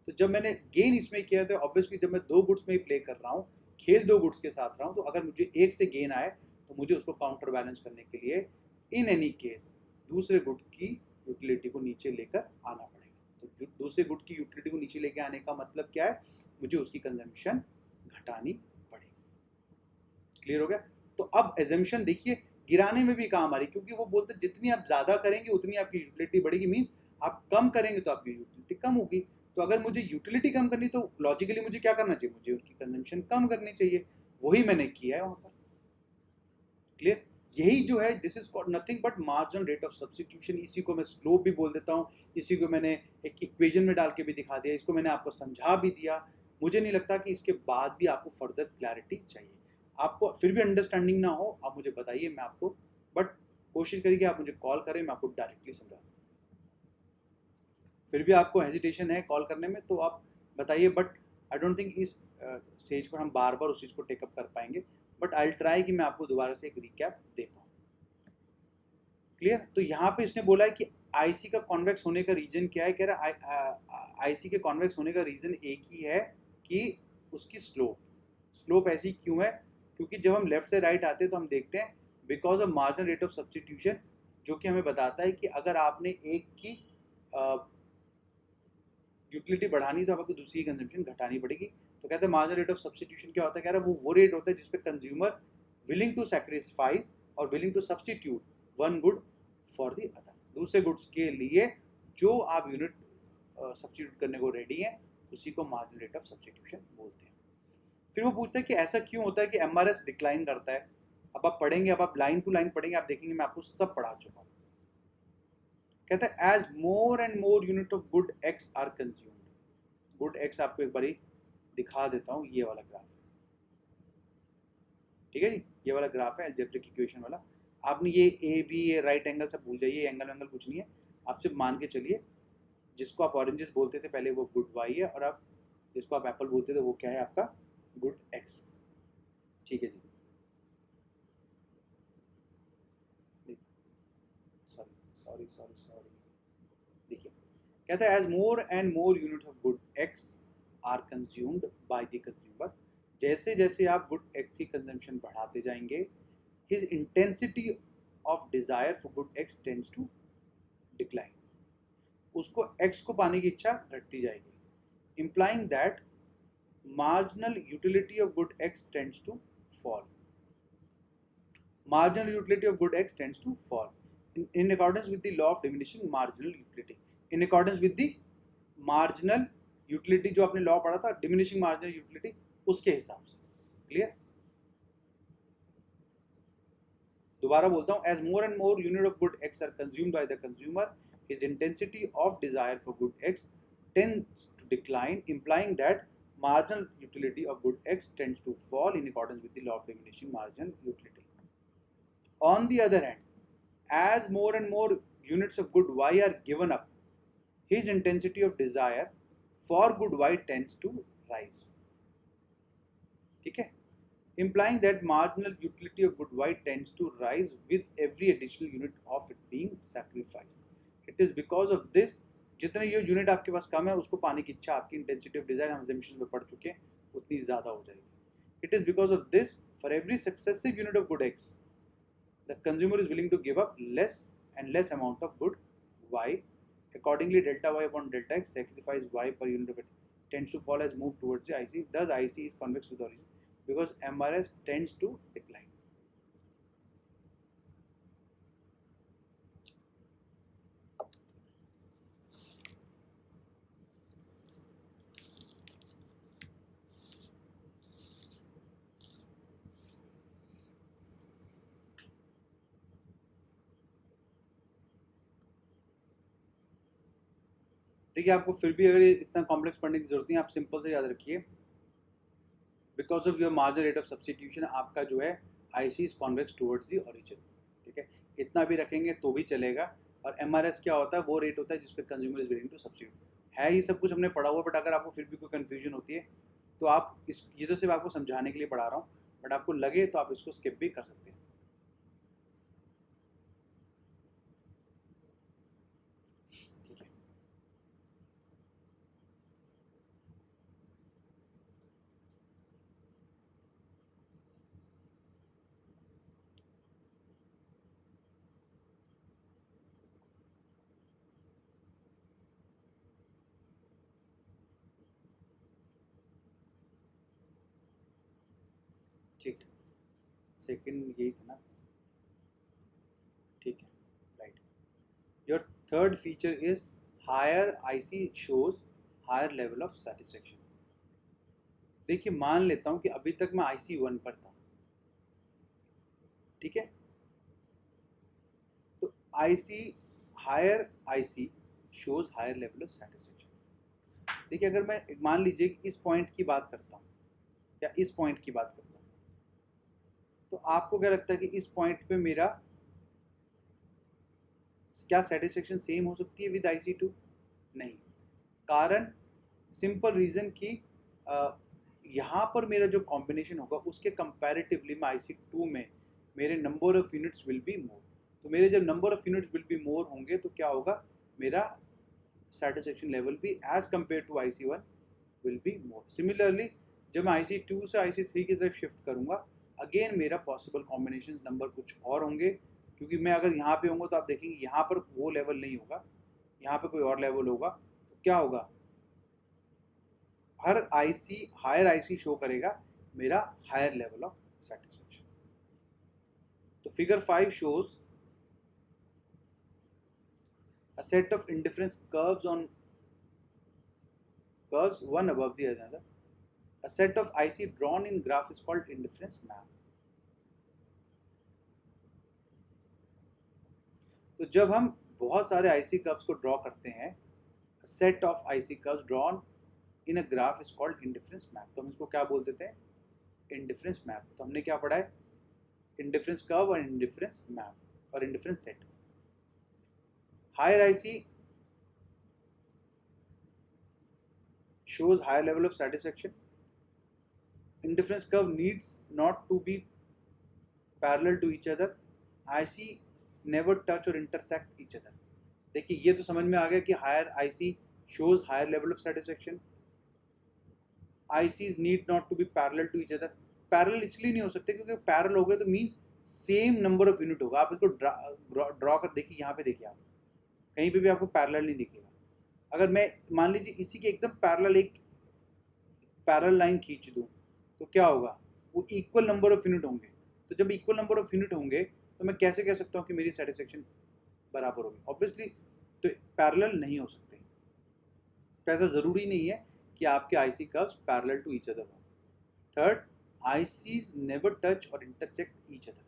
तो जब मैंने गेन इसमें किया तो ऑब्वियसली जब मैं 2 गुड्स में ही प्ले कर रहा हूँ, खेल 2 गुड्स के साथ रहा हूँ, तो अगर मुझे एक से गेन आए तो मुझे उसको काउंटर बैलेंस करने के लिए इन एनी केस दूसरे गुड की यूटिलिटी को नीचे लेकर आना पड़ेगा। तो दूसरे गुड की यूटिलिटी को नीचे लेकर आने का मतलब क्या है, मुझे उसकी कंजम्पशन घटानी पड़ेगी। क्लियर हो गया? तो अब एजम्पशन देखिए गिराने में भी काम आ रही, क्योंकि वो बोलते जितनी आप ज़्यादा करेंगे उतनी आपकी यूटिलिटी बढ़ेगी, मीन्स आप कम करेंगे तो आपकी यूटिलिटी कम होगी। तो अगर मुझे यूटिलिटी कम करनी तो लॉजिकली मुझे क्या करना चाहिए, मुझे उनकी कंजम्पशन कम करनी चाहिए, वही मैंने किया है वहाँ पर। क्लियर? यही जो है this is nothing but marginal rate of substitution. इसी को मैं स्लोप भी बोल देता हूँ, इसी को मैंने एक इक्वेशन में डाल के भी दिखा दिया, इसको मैंने आपको समझा भी दिया। मुझे नहीं लगता कि इसके बाद भी आपको फर्दर क्लैरिटी चाहिए। आपको फिर भी अंडरस्टैंडिंग ना हो, आप मुझे बताइए, मैं आपको बट कोशिश करिए कि आप मुझे कॉल करें, मैं आपको डायरेक्टली समझा दूँ। फिर भी आपको हेजिटेशन है कॉल करने में तो आप बताइए, बट आई डोंट थिंक इस स्टेज पर हम बार बार उस चीज़ को टेकअप कर पाएंगे, बट आई ट्राई कि मैं आपको दोबारा से एक रिकैप दे पाऊँ। क्लियर? तो यहाँ पे इसने बोला है कि आईसी का कॉन्वेक्स होने का रीजन क्या है, कह रहा है आईसी के कॉन्वेक्स होने का रीजन एक ही है कि उसकी स्लोप ऐसी क्यों है, क्योंकि जब हम लेफ्ट से राइट आते हैं तो हम देखते हैं because of marginal rate of substitution, जो कि हमें बताता है कि अगर आपने एक की यूटिलिटी बढ़ानी तो आपको दूसरी की कंजम्पशन घटानी पड़ेगी। तो कहते हैं मार्जिनल रेट ऑफ सब्स्टिट्यूशन क्या होता है, कह रहा है वो रेट होता है जिसपे कंज्यूमर विलिंग टू सैक्रिफाइस और willing to substitute one good for the other, दूसरे गुड्स के लिए जो आप यूनिट सब्स्टिट्यूट करने को रेडी हैं उसी को मार्जिनल रेट ऑफ सब्स्टिट्यूशन बोलते हैं। फिर वो पूछता है कि ऐसा क्यों होता है कि एमआरएस डिक्लाइन करता है। अब आप पढ़ेंगे, अब आप लाइन टू लाइन पढ़ेंगे, आप देखेंगे मैं आपको सब पढ़ा चुका हूँ। कहता है as more and more unit of good X are consumed. Good X आपको एक बारी दिखा देता हूँ, ये वाला ग्राफ है, ठीक है जी, ये वाला ग्राफ है अलजेब्रिक इक्वेशन वाला। आपने ये ए बी ये राइट एंगल सब भूल जाइए, एंगल एंगल कुछ नहीं है, आप सिर्फ मान के चलिए जिसको आप ऑरेंजेस बोलते थे पहले वो गुड वाई है, और अब जिसको आप एप्पल बोलते थे वो क्या है आपका गुड एक्स। ठीक है जी, सॉरी सॉरी सॉरी सॉरी, देखिए कहता है as more and more unit of good X are consumed by the consumer, जैसे जैसे आप गुड एक्स की कंजम्पशन बढ़ाते जाएंगे his intensity of desire for good X tends to decline, उसको एक्स को पाने की इच्छा घटती जाएगी, implying that marginal utility of good x tends to fall. Marginal utility of good x tends to fall in accordance with the law of diminishing marginal utility. In accordance with the marginal utility जो आपने law पढ़ा था diminishing marginal utility, उसके हिसाब से। Clear? दोबारा बोलता हूँ, as more and more unit of good x are consumed by the consumer, his intensity of desire for good x tends to decline, implying that marginal utility of good x tends to fall in accordance with the law of diminishing marginal utility. On the other hand, as more and more units of good y are given up, his intensity of desire for good y tends to rise. ठीक है? Implying that marginal utility of good y tends to rise with every additional unit of it being sacrificed. It is because of this, जितने ये unit आपके पास कम है उसको पाने की इच्छा, आपकी इंटेंसिटी ऑफ डिजायर हम assumptions में पढ़ चुके हैं, उतनी ज़्यादा हो जाएगी. It is because of this, for every successive unit of good x, the consumer is willing to give up less and less amount of good y. Accordingly, delta y upon delta x sacrifice y per unit of it tends to fall as move towards the IC. Thus, IC is convex to the origin because MRS tends to decline. देखिए आपको फिर भी अगर ये इतना complex पढ़ने की जरूरत नहीं है, आप सिंपल से याद रखिए, because of your marginal rate of substitution आपका जो है IC is convex towards the origin. ठीक है, इतना भी रखेंगे तो भी चलेगा. और MRS क्या होता है, वो रेट होता है जिसपे consumer is willing to substitute. है ये सब कुछ हमने पढ़ा हुआ, बट अगर आपको फिर भी कोई कन्फ्यूजन होती है तो आप इस, ये तो सिर्फ आपको समझाने के लिए पढ़ा रहा हूँ, बट आपको लगे तो आप इसको स्किप भी कर सकते हैं. ठीक है, ठीक है, सेकंड यही था ना, ठीक है, right. Your third feature is higher IC shows higher level of satisfaction. देखिए मान लेता हूं कि अभी तक मैं आईसी 1 पर था, ठीक है, तो IC higher IC shows higher level of satisfaction. देखिए अगर मैं मान लीजिए कि इस पॉइंट की बात करता हूँ या इस पॉइंट की बात करता हूँ, तो आपको क्या लगता है कि इस पॉइंट पे मेरा क्या सेटिस्फेक्शन सेम हो सकती है विद IC2? नहीं। कारण सिंपल रीज़न कि यहाँ पर मेरा जो कॉम्बिनेशन होगा उसके कंपैरेटिवली में IC2 में मेरे number of units will be more. तो मेरे जब number of units will be more होंगे तो क्या होगा, मेरा सेटिस्फेक्शन लेवल भी as compare to IC1 will be more. Similarly जब मैं IC2 से IC3 की तरफ शिफ्ट करूँगा, अगेन मेरा पॉसिबल कॉम्बिनेशन नंबर कुछ और होंगे, क्योंकि मैं अगर यहाँ पे होंगे तो आप देखेंगे यहाँ पर वो लेवल नहीं होगा, यहाँ पे कोई और लेवल होगा। तो क्या होगा, हर IC हायर IC शो करेगा मेरा हायर लेवल ऑफ सेटिस्फेक्शन। तो figure 5 shows a set of indifference curves on curves one above the other. A set of IC drawn in graph is called indifference map. तो जब हम बहुत सारे IC curves को draw करते हैं, set of IC curves drawn in a graph is called indifference map. तो हम इसको क्या बोल देते हैं, इंडिफरेंस मैप। तो हमने क्या पढ़ा है, इंडिफरेंस कर्व और इंडिफरेंस मैप और indifference set. Higher IC shows higher level of satisfaction. Indifference curve needs not to be parallel to each other. IC never touch or intersect each other. देखिए ये तो समझ में आ गया कि higher IC shows higher level of satisfaction. ICs need not to be parallel to each other. Parallel इसलिए नहीं हो सकते क्योंकि पैरेलल हो गए तो means same number of unit होगा। आप इसको ड्रॉ कर देखिए, यहाँ पे देखिए, आप कहीं पे भी आपको पैरेलल नहीं दिखेगा। अगर मैं मान लीजिए इसी के एकदम पैरेलल एक पैरेलल लाइन खींच दूँ तो क्या होगा, वो इक्वल नंबर ऑफ यूनिट होंगे। तो जब इक्वल नंबर ऑफ यूनिट होंगे तो मैं कैसे कह सकता हूँ कि मेरी सेटिस्फेक्शन बराबर होगी? ऑब्वियसली तो पैरेलल नहीं हो सकते। तो ऐसा ज़रूरी नहीं है कि आपके IC curves parallel to each other हो। थर्ड, ICs नेवर टच और इंटरसेक्ट ईच अदर।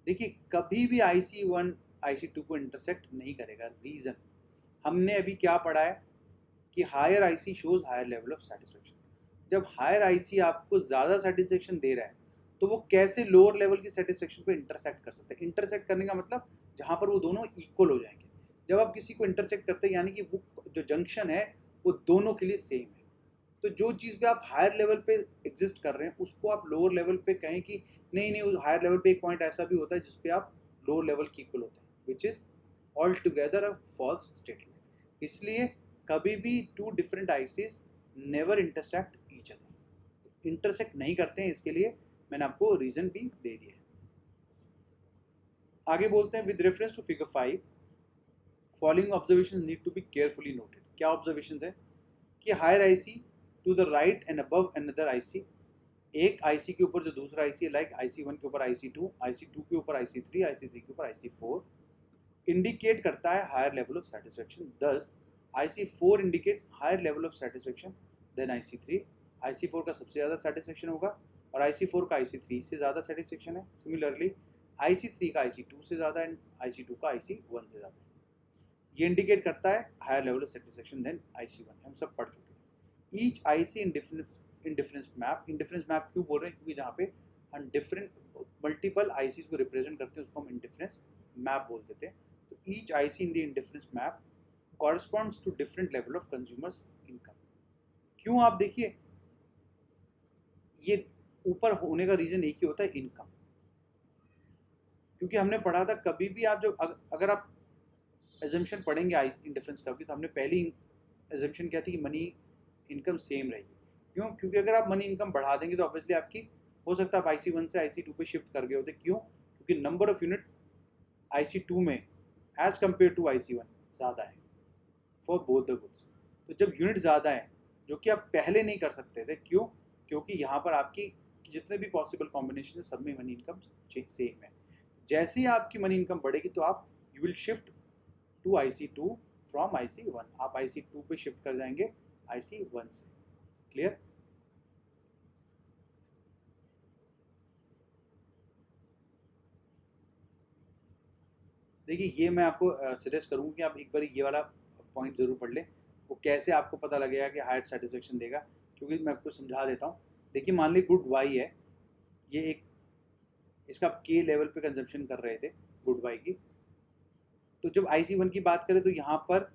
देखिए कभी भी IC1 IC2 को इंटरसेक्ट नहीं करेगा। रीज़न हमने अभी क्या पढ़ा है कि higher IC shows higher level of satisfaction. जब हायर IC आपको ज़्यादा सेटिस्फेक्शन दे रहा है तो वो कैसे लोअर लेवल की सेटिस्फेक्शन को इंटरसेक्ट कर सकते हैं? इंटरसेक्ट करने का मतलब जहाँ पर वो दोनों इक्वल हो जाएंगे। जब आप किसी को इंटरसेक्ट करते हैं यानी कि वो जो जंक्शन है वो दोनों के लिए सेम है। तो जो चीज़ पे आप हायर लेवल पे एग्जिस्ट कर रहे हैं उसको आप लोअर लेवल पे कहें कि नहीं नहीं, उस हायर लेवल पे एक पॉइंट ऐसा भी होता है जिसपे आप लोअर लेवल की इक्वल होते हैं, which is all together a false statement. इसलिए कभी भी two different ICs never intersect each other. Intersect नहीं करते हैं, इसके लिए मैंने आपको रीज़न भी दे दिया है। आगे बोलते हैं, with reference to figure 5 following observations need to be carefully noted. क्या ऑब्जर्वेशंस है कि higher IC to the right and above another IC, एक IC के ऊपर जो दूसरा IC है, लाइक IC1 के ऊपर IC2, IC2 के ऊपर IC3, IC3 के ऊपर IC4, इंडिकेट करता है higher level of satisfaction. This IC4 indicates higher level of satisfaction than IC3। IC4 का सबसे ज़्यादा सेटिस्फेक्शन होगा और IC4 का IC3 से ज़्यादा सेटिस्फेक्शन है। सिमिलरली IC3 का IC2 से ज़्यादा एंड IC2 का IC1 से ज़्यादा है। ये इंडिकेट करता है higher level of satisfaction than IC1, हम सब पढ़ चुके हैं। Each IC indifference map, indifference map क्यों बोल रहे हैं, क्योंकि जहाँ पे हम डिफरेंट मल्टीपल ICs को रिप्रेजेंट करते हैं उसको हम इंडिफरेंस मैप बोल देते हैं। तो each IC in the indifference map corresponds to different level of consumers income. क्यों, आप देखिए ये ऊपर होने का रीजन एक ही होता है, इनकम। क्योंकि हमने पढ़ा था कभी भी आप जब अगर आप एजम्पशन पढ़ेंगे इंडिफरेंस कर्व की, तो हमने पहली एजम्पशन क्या थी कि मनी इनकम सेम रहेगी। क्यों? क्योंकि अगर आप मनी इनकम बढ़ा देंगे तो ऑब्वियसली आपकी हो सकता है आप IC1 से IC2 पे शिफ्ट कर गए होते। क्यों? क्योंकि नंबर ऑफ यूनिट IC2 में एज कम्पेयर टू IC1 ज़्यादा है फॉर बोथ द गुड्स। तो जब यूनिट ज़्यादा है जो कि आप पहले नहीं कर सकते थे, क्यों? क्योंकि यहाँ पर आपकी कि जितने भी पॉसिबल कॉम्बिनेशन है सब में मनी इनकम सेम है। जैसे ही आपकी मनी इनकम बढ़ेगी तो आप you will shift to IC2 from IC1, आप IC2 पे शिफ्ट कर जाएंगे IC1 से। क्लियर? देखिए ये मैं आपको सजेस्ट करूँगा कि आप एक बार ये वाला पॉइंट ज़रूर पढ़ लें, वो कैसे आपको पता लगेगा कि हायर सेटिस्फेक्शन देगा, क्योंकि मैं आपको समझा देता हूँ। देखिए मान ली गुड वाई है, ये एक इसका के लेवल पे कंजम्पशन कर रहे थे गुड वाई की, तो जब IC1 की बात करें तो यहाँ पर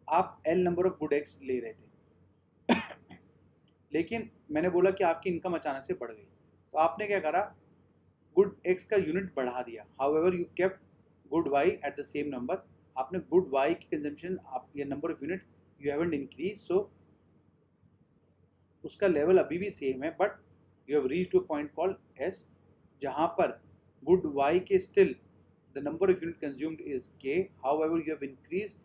आप L number of good x ले रहे थे लेकिन मैंने बोला कि आपकी इनकम अचानक से बढ़ गई, तो आपने क्या करा, गुड एक्स का यूनिट बढ़ा दिया। However you kept good Y at the same number, आपने गुड वाई की कंजम्पशन आप ये number of unit you haven't increase, so उसका लेवल अभी भी सेम है, but you have reach to a point called S, जहाँ पर गुड वाई के still the number of unit consumed is K, however you have increase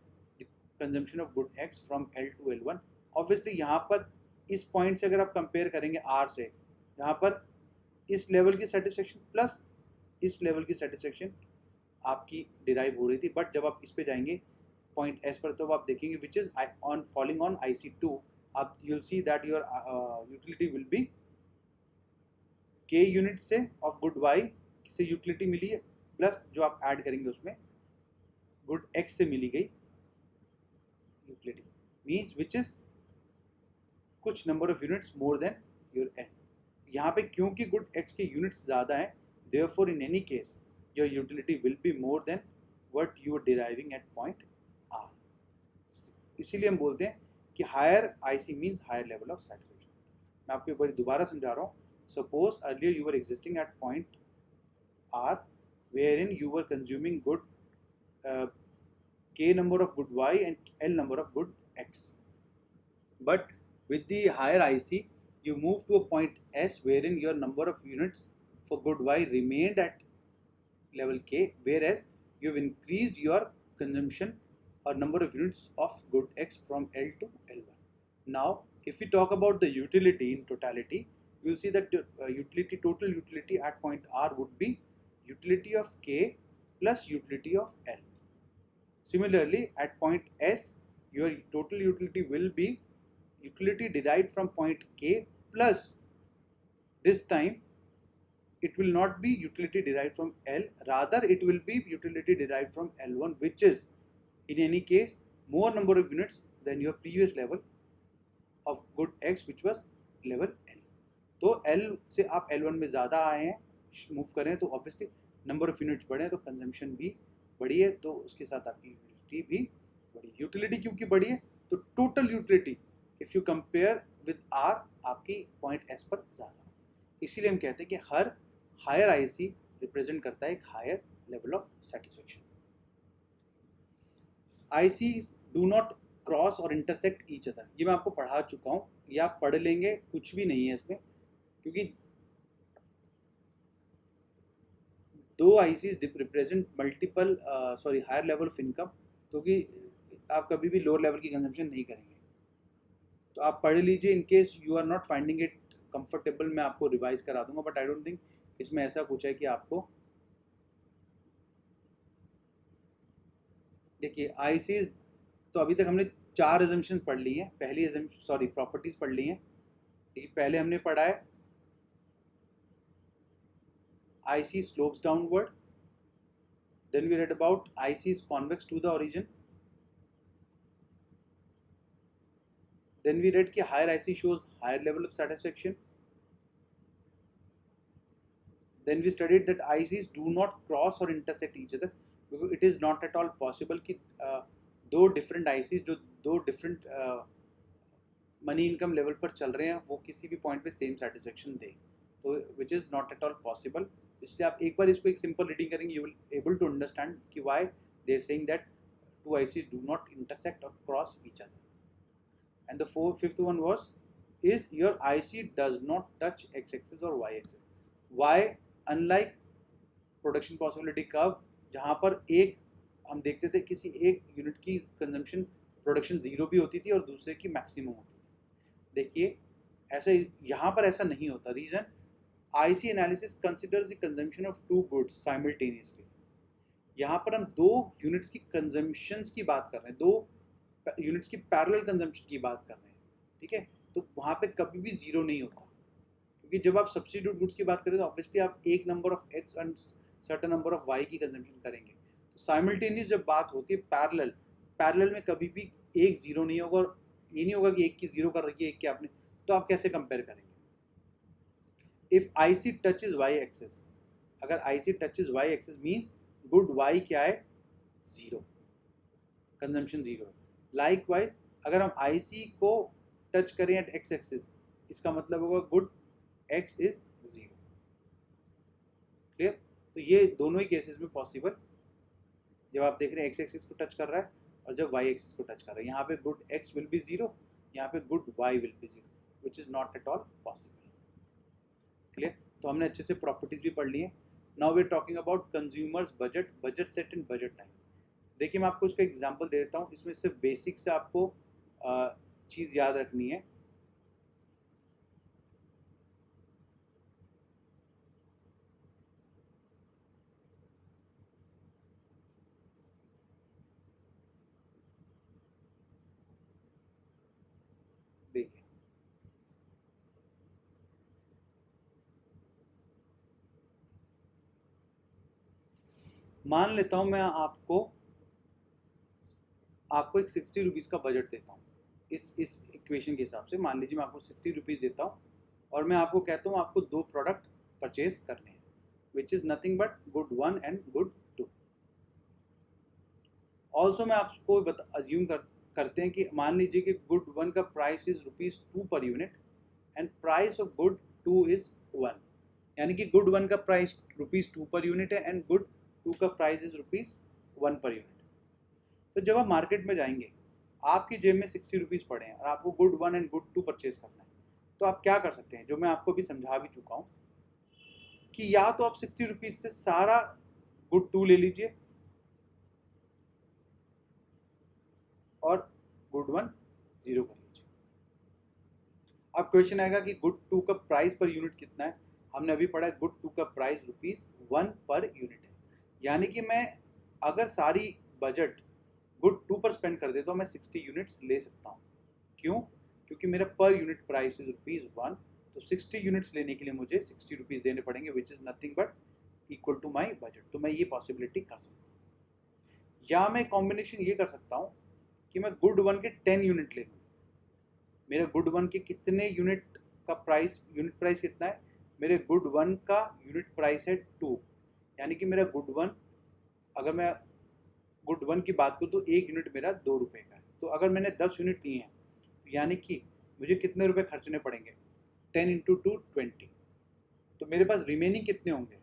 the consumption of good X from L to L1। Obviously यहाँ पर इस point से अगर आप compare करेंगे R से, यहाँ पर इस लेवल की सेटिस्फेक्शन प्लस इस लेवल की सेटिस्फेक्शन आपकी डिराइव हो रही थी, बट जब आप इस पे जाएंगे पॉइंट एस पर, तो आप देखेंगे which is on falling on IC2, आप you will see that your utility will B के यूनिट से ऑफ गुड वाई से यूटिलिटी मिली है, प्लस जो आप ऐड करेंगे उसमें गुड एक्स से मिली गई यूटिलिटी, मीन्स विच इज कुछ number of units more than your N. यहाँ पे क्योंकि गुड एक्स के यूनिट्स ज़्यादा हैं, therefore in any case your utility will be more than what you are deriving at point R. इसीलिए हम बोलते हैं कि higher IC means higher level of satisfaction. मैं आपको एक बार दोबारा समझा रहा हूँ। Suppose earlier you were existing at point are where in you were consuming good k number of good y and L number of good x, but with the higher IC you move to a point S wherein your number of units for good y remained at level k, whereas you have increased your consumption or number of units of good x from L to L1. Now if we talk about the utility in totality, you will see that total utility at point R would be utility of k plus utility of L. Similarly, at point S, your total utility will be utility derived from point K plus, this time it will not be utility derived from L, rather it will be utility derived from L1, which is in any case more number of units than your previous level of good X, which was level L. तो L से आप L1 में ज़्यादा आए हैं, move करें, तो obviously number of units बढ़े, तो कंजम्पशन भी बढ़ी है, तो उसके साथ आपकी यूटिलिटी भी बढ़ी। यूटिलिटी क्योंकि बढ़ी है, तो total utility if you compare with R आपकी पॉइंट S पर ज़्यादा। इसीलिए हम कहते हैं कि हर हायर IC रिप्रेजेंट करता है एक higher level of satisfaction. ICs do not cross और इंटरसेक्ट ईच अदर, ये मैं आपको पढ़ा चुका हूँ, ये आप पढ़ लेंगे, कुछ भी नहीं है इसमें, क्योंकि दो ICs represent multiple higher level of income, क्योंकि आप कभी भी लोअर लेवल की कंजम्पशन नहीं करेंगे। तो आप पढ़ लीजिए, in case you are not finding it comfortable, मैं आपको रिवाइज करा दूंगा, बट आई डोंट थिंक इसमें ऐसा कुछ है कि आपको, देखिए ICs तो अभी तक हमने 4 एजम्पशन पढ़ ली हैं। पहली प्रॉपर्टीज पढ़ ली हैं। पहले हमने पढ़ा है IC slopes downward, then we read about IC is convex to the origin, then we read कि higher IC shows higher level of satisfaction, then we studied that ICs do not cross or intersect each other, because it is not at all possible कि दो different ICs जो दो different money income level पर चल रहे हैं वो किसी भी पॉइंट पे सेम सेटिस्फेक्शन दे, तो which is not at all possible. इसलिए आप एक बार इसको एक सिंपल रीडिंग करेंगे, you will able to understand कि why they are saying that two ICs do not intersect और cross each other. And the fifth one was is your IC does not touch x axis और y axis. Why unlike production possibility curve, जहाँ पर एक हम देखते थे किसी एक यूनिट की कंजम्पशन प्रोडक्शन 0 भी होती थी और दूसरे की मैक्सिमम होती थी। देखिए ऐसा यहाँ पर ऐसा नहीं होता। Reason, IC analysis considers the consumption of two goods simultaneously. यहाँ पर हम दो यूनिट्स की कंजम्पशंस की बात कर रहे हैं, दो यूनिट्स की पैरेलल कंजम्पशन की बात कर रहे हैं, ठीक है। तो वहाँ पे कभी भी जीरो नहीं होता, क्योंकि जब आप सब्स्टिट्यूट गुड्स की बात करें तो ऑब्वियसली आप एक number of X and certain number of Y की कंजम्पशन करेंगे। तो साइमल्टेनियस जब बात होती है पैरेलल, पैरेलल में कभी भी एक जीरो नहीं होगा, और ये नहीं होगा कि एक की जीरो कर रखी है एक की आपने, तो आप कैसे कंपेयर करेंगे। If IC touches y axis, अगर IC touches y axis means good y क्या है, जीरो, कंजम्पशन जीरो है। लाइकवाइज अगर हम IC को टच करें एट x एक्सिस, इसका मतलब होगा good x is zero. Clear. तो ये दोनों ही केसेस में पॉसिबल, जब आप देख रहे हैं x एक्सिस को टच कर रहा है और जब y एक्सिस को टच कर रहा है, यहाँ पे good x will be zero, यहाँ पे good y will be zero, which is not at all possible. Clear. तो हमने अच्छे से प्रॉपर्टीज भी पढ़ ली है। Now we are talking about consumers budget, budget set and budget time. देखिए मैं आपको इसका एग्जांपल दे देता हूँ, इसमें सिर्फ बेसिक से आपको चीज़ याद रखनी है। देखिए मान लेता हूँ मैं आपको एक 60 रुपीज़ का बजट देता हूँ। इस इक्वेशन के हिसाब से मान लीजिए मैं आपको 60 रुपीज़ देता हूँ और मैं आपको कहता हूँ आपको दो प्रोडक्ट परचेज करने हैं, which is nothing but good 1 and good 2। Also मैं आपको अज्यूम करते हैं कि मान लीजिए कि गुड 1 का price is ₹2 per unit and price of good 2 is 1, यानी कि गुड 1 का प्राइस ₹2 पर यूनिट है एंड गुड 2 का प्राइस इज़ ₹1 पर यूनिट। तो जब आप मार्केट में जाएंगे, आपकी जेब में 60 रुपीज़ पड़े हैं और आपको गुड 1 एंड गुड 2 परचेज करना है, तो आप क्या कर सकते हैं, जो मैं आपको भी समझा भी चुका हूँ कि या तो आप 60 रुपीज़ से सारा गुड 2 ले लीजिए और गुड 1 जीरो कर लीजिए। अब क्वेश्चन आएगा कि गुड 2 का प्राइस पर यूनिट कितना है। हमने अभी पढ़ा है गुड 2 का प्राइस ₹1 पर यूनिट है, यानी कि मैं अगर सारी बजट गुड 2 पर स्पेंड कर देता हूँ मैं 60 यूनिट्स ले सकता हूँ। क्यों? क्योंकि मेरा पर यूनिट प्राइस इज ₹1, तो 60 यूनिट्स लेने के लिए मुझे 60 रुपीज़ देने पड़ेंगे, which is nothing but equal to my budget. तो मैं ये पॉसिबिलिटी कर सकता हूँ, या मैं कॉम्बिनेशन ये कर सकता हूँ कि मैं गुड 1 के 10 यूनिट ले लूँ। मेरे गुड 1 के कितने यूनिट का प्राइस, यूनिट प्राइस कितना है, मेरे गुड 1 का यूनिट प्राइस है 2, यानी कि मेरा गुड 1, अगर मैं गुड 1 की बात करूँ तो एक यूनिट मेरा ₹2 का है। तो अगर मैंने 10 यूनिट दिए हैं तो यानी कि मुझे कितने रुपए खर्चने पड़ेंगे, 10 इंटू 2 20। तो मेरे पास रिमेनिंग कितने होंगे,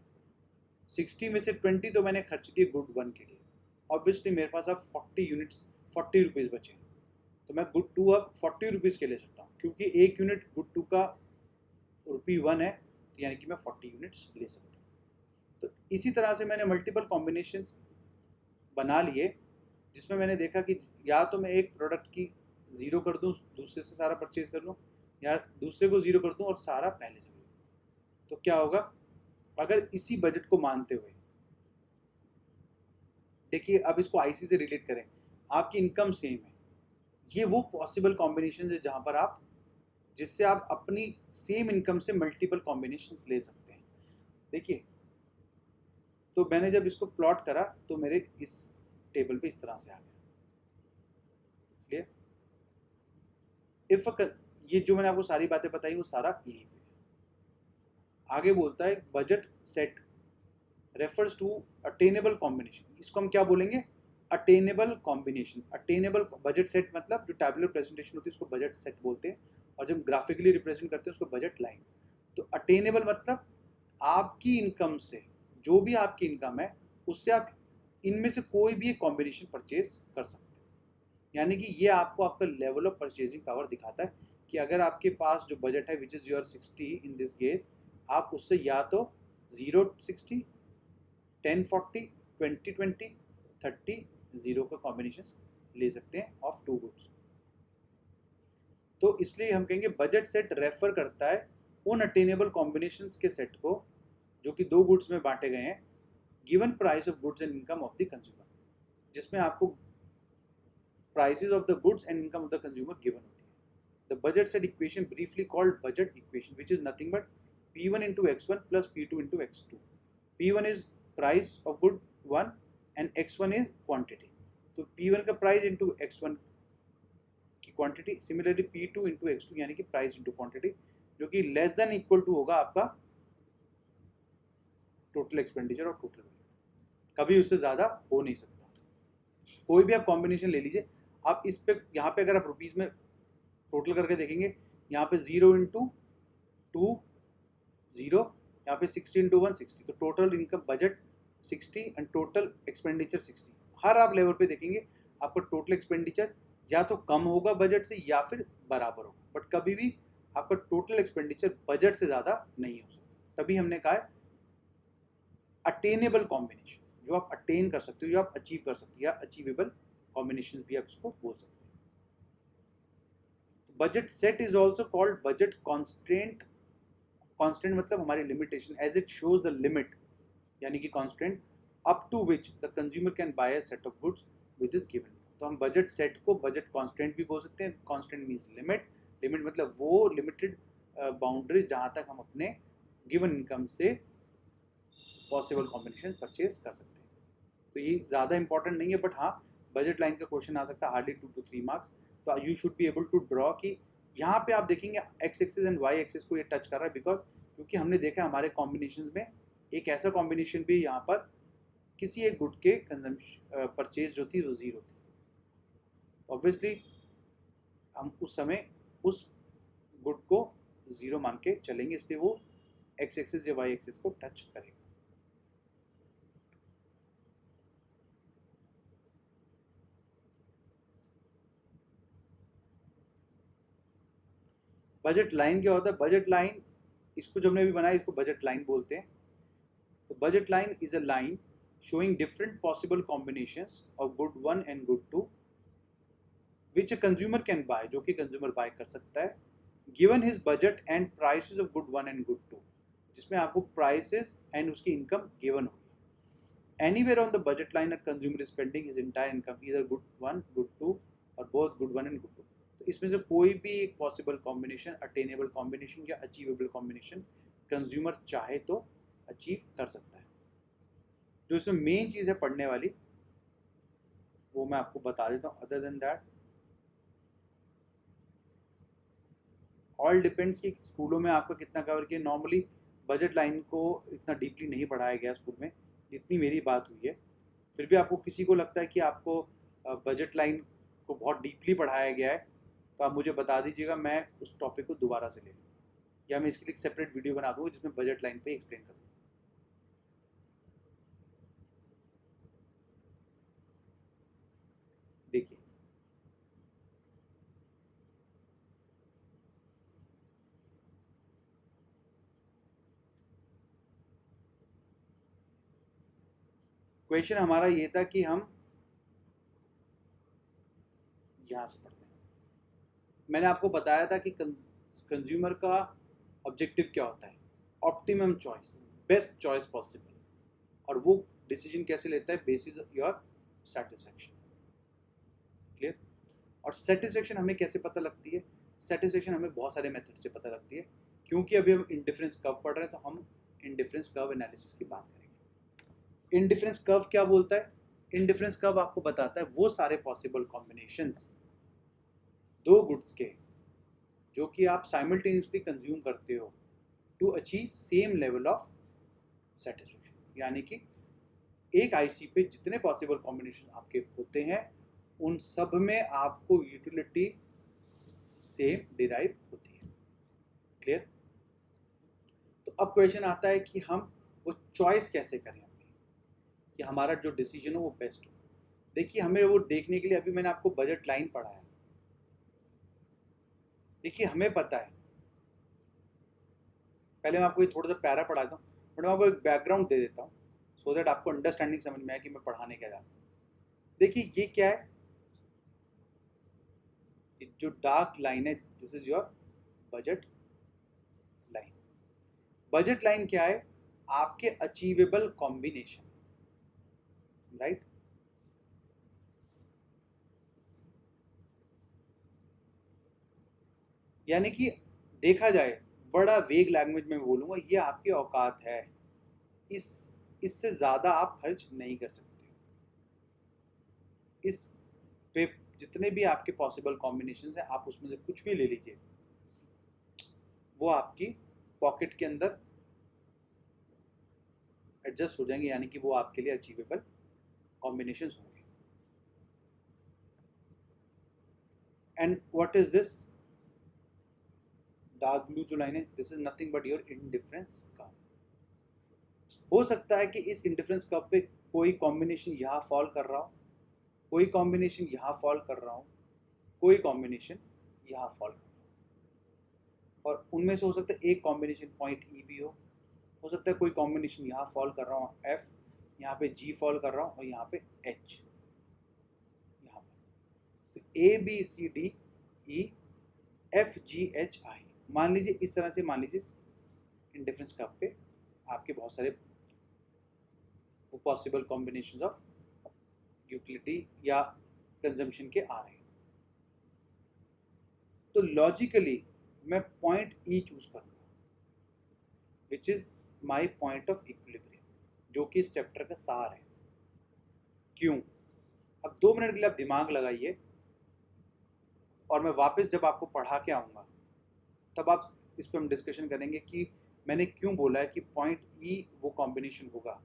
60 में से 20 तो मैंने खर्च दिए गुड 1 के लिए। ऑब्वियसली मेरे पास अब 40 यूनिट्स 40 रुपीज़ बचे, तो मैं गुड 2 अब 40 रुपीज़ के ले सकता हूँ, क्योंकि एक यूनिट गुड 2 का ₹1 है, तो यानी कि मैं 40 यूनिट्स ले सकता हूँ। तो इसी तरह से मैंने मल्टीपल कॉम्बिनेशंस बना लिए, जिसमें मैंने देखा कि या तो मैं एक प्रोडक्ट की ज़ीरो कर दूं, दूसरे से सारा परचेज कर लूं, या दूसरे को ज़ीरो कर दूं और सारा पहले से कर दूं। तो क्या होगा, अगर इसी बजट को मानते हुए, देखिए अब इसको आईसी से रिलेट करें, आपकी इनकम सेम है, ये वो पॉसिबल कॉम्बिनेशन है जहां पर आप, जिससे आप अपनी सेम इनकम से मल्टीपल कॉम्बिनेशंस ले सकते हैं। देखिए तो मैंने जब इसको प्लॉट करा तो मेरे इस टेबल पे इस तरह से आ गया। क्लियर। इफ ये जो मैंने आपको सारी बातें बताई वो सारा यहीं पे है। आगे बोलता है budget set refers to attainable combination. इसको हम क्या बोलेंगे, attainable combination. Attainable budget set मतलब जो टैबुलर प्रेजेंटेशन होती है उसको बजट सेट बोलते हैं, और जब ग्राफिकली रिप्रेजेंट करते हैं उसको बजट लाइन। तो अटेनेबल मतलब आपकी इनकम से, जो भी आपकी इनकम है उससे आप इनमें से कोई भी एक कॉम्बिनेशन परचेज कर सकते हैं। यानी कि ये आपको आपका लेवल ऑफ परचेजिंग पावर दिखाता है कि अगर आपके पास जो बजट है which is your 60 in this case, आप उससे या तो 0-60, 10-40, 20-20, 30-0 का कॉम्बिनेशन ले सकते हैं ऑफ टू गुड्स। तो इसलिए हम कहेंगे बजट सेट रेफर करता है उन अटेनेबल कॉम्बिनेशंस के सेट को जो कि दो गुड्स में बांटे गए हैं, given price of goods and income of the consumer, जिसमें आपको prices of the goods and income of the consumer given होती है. The budget set equation briefly called budget equation which is nothing but P1 into X1 plus P2 into X2. P1 is price of good 1 and X1 is quantity. तो P1 का price into X1 की quantity, similarly P2 into X2 यानी कि price into quantity, जो कि less than equal to होगा आपका total expenditure और टोटल वैल्यू. कभी उससे ज़्यादा हो नहीं सकता. कोई भी आप कॉम्बिनेशन ले लीजिए, आप इस पे यहाँ पे अगर आप रुपीज़ में टोटल करके देखेंगे, यहाँ पे 0 इंटू 2 0, यहाँ पे 60 इंटू 1 60, तो total income budget 60 and total expenditure 60. हर आप लेवल पे देखेंगे आपका टोटल एक्सपेंडिचर या तो कम होगा बजट से या फिर बराबर होगा, बट कभी भी आपका टोटल एक्सपेंडिचर बजट से ज़्यादा नहीं हो सकता. तभी हमने कहा है अटेनेबल कॉम्बिनेशन, जो आप अटेन कर सकते हो, जो आप अचीव कर सकते हो, या अचीवेबल कॉम्बिनेशन भी आप इसको बोल सकते हैं. Budget set is also called budget constant. Constant मतलब हमारी limitation, as it shows the limit, यानी कि constant up to which the consumer can buy a set of goods with is given. तो हम बजट सेट को budget constant भी बोल सकते हैं. Constant means limit. लिमिट मतलब वो लिमिटेड बाउंड्रीज जहाँ तक हम अपने गिवन इनकम से पॉसिबल कॉम्बिनेशन परचेज कर सकते हैं. तो ये ज़्यादा इंपॉर्टेंट नहीं है, बट हाँ बजट लाइन का क्वेश्चन आ सकता है, हार्डली 2 to 3 मार्क्स. तो you should be able to draw कि यहाँ पे आप देखेंगे X axis and Y axis को ये टच कर रहा है, बिकॉज क्योंकि हमने देखा हमारे कॉम्बिनेशन में एक ऐसा कॉम्बिनेशन भी यहाँ पर किसी एक गुड के कंजम्पशन परचेज जो थी वो 0 थी. तो ऑब्वियसली हम उस समय उस गुड को 0 मान के चलेंगे, इसलिए वो एक्स एक्सिस या वाई एक्सिस को टच करेगा. बजट लाइन क्या होता है? बजट लाइन, इसको जो हमने अभी बनाया इसको बजट लाइन बोलते हैं. तो budget line is a line showing different possible combinations of good 1 and good 2 which a consumer can buy, जो कि consumer buy कर सकता है, given his budget and prices of good 1 and good 2, जिसमें आपको prices and उसकी income given होगी. Anywhere on the budget line a consumer is spending his entire income, either good 1, good 2 or both good 1 and good 2. तो इसमें से कोई भी एक पॉसिबल कॉम्बिनेशन, अटेनेबल कॉम्बिनेशन या अचीवेबल कॉम्बिनेशन कंज्यूमर चाहे तो अचीव कर सकता है. जो इसमें मेन चीज़ है पढ़ने वाली वो मैं आपको बता देता हूँ. Other than that all depends कि स्कूलों में आपका कितना कवर किया. नॉर्मली बजट लाइन को इतना डीपली नहीं पढ़ाया गया स्कूल में जितनी मेरी बात हुई है. फिर भी आपको किसी को लगता है कि आपको बजट लाइन को बहुत डीपली पढ़ाया गया है, तो आप मुझे बता दीजिएगा, मैं उस टॉपिक को दोबारा से ले लूँ, या मैं इसके लिए सेपरेट वीडियो बना दूँगा जिसमें बजट लाइन पे एक्सप्लेन करूँ. देखिए क्वेश्चन हमारा ये था कि हम यहाँ से पढ़ते हैं. मैंने आपको बताया था कि कंज्यूमर का ऑब्जेक्टिव क्या होता है? Optimum choice, best choice possible. और वो डिसीजन कैसे लेता है? Basis your satisfaction. क्लियर? और सेटिस्फेक्शन हमें कैसे पता लगती है? सेटिस्फेक्शन हमें बहुत सारे मेथड से पता लगती है. क्योंकि अभी हम इंडिफरेंस कर्व पढ़ रहे हैं, तो हम इंडिफरेंस कर्व एनालिसिस की बात करेंगे. इंडिफरेंस कर्व क्या बोलता है? इंडिफरेंस कर्व आपको बताता है वो सारे पॉसिबल कॉम्बिनेशंस दो गुड्स के जो कि आप साइमल्टेनियसली कंज्यूम करते हो to achieve same level of satisfaction. यानी कि एक आईसी पे जितने पॉसिबल कॉम्बिनेशन आपके होते हैं उन सब में आपको यूटिलिटी सेम डिराइव होती है. क्लियर? तो अब क्वेश्चन आता है कि हम वो चॉइस कैसे करें अपनी, कि हमारा जो डिसीजन हो वो बेस्ट हो. देखिए हमें वो देखने के लिए अभी मैंने आपको बजट लाइन पढ़ाया. देखिए हमें पता है, पहले मैं आपको ये थोड़ा सा पैरा पढ़ाता हूँ, बट मैं आपको एक बैकग्राउंड दे देता हूँ सो दैट आपको अंडरस्टैंडिंग समझ में आए कि मैं पढ़ाने क्या जा रहा हूँ. देखिए ये क्या है? जो डार्क लाइन है this is your budget line. Budget line क्या है? आपके अचीवेबल कॉम्बिनेशन, राइट? यानी कि देखा जाए, बड़ा वेग लैंग्वेज में बोलूंगा, ये आपकी औकात है, इस इससे ज़्यादा आप खर्च नहीं कर सकते। इस पे जितने भी आपके पॉसिबल कॉम्बिनेशंस हैं, आप उसमें से कुछ भी ले लीजिए, वो आपकी पॉकेट के अंदर एडजस्ट हो जाएंगे, यानी कि वो आपके लिए अचीवेबल कॉम्बिनेशंस होंगे। And what is this dark blue जो लाइन है? This is nothing but your indifference curve. हो सकता है कि इस इंडिफरेंस कर्व पे कोई कॉम्बिनेशन यहाँ फॉल कर रहा हो, कोई कॉम्बिनेशन यहाँ फॉल कर रहा हो, कोई कॉम्बिनेशन यहाँ फॉल कर रहा हो, और उनमें से हो सकता है एक कॉम्बिनेशन पॉइंट ई भी हो सकता है कोई कॉम्बिनेशन यहाँ फॉल कर रहा हो एफ, यहाँ पे जी फॉल कर रहा हूँ, और यहाँ पे एच, यहाँ पे। तो A B C D E F G H I, मान लीजिए इस तरह से, मान लीजिए इंडिफरेंस कर्व पे आपके बहुत सारे पॉसिबल कॉम्बिनेशंस ऑफ यूटिलिटी या कंजम्पशन के आ रहे हैं। तो लॉजिकली मैं पॉइंट ई चूज करूंगा, which is my point of equilibrium, जो कि इस चैप्टर का सार है। क्यों? अब 2 मिनट के लिए आप दिमाग लगाइए, और मैं वापस जब आपको पढ़ा के आऊँगा तब आप इस पर हम डिस्कशन करेंगे कि मैंने क्यों बोला है कि पॉइंट ई वो कॉम्बिनेशन होगा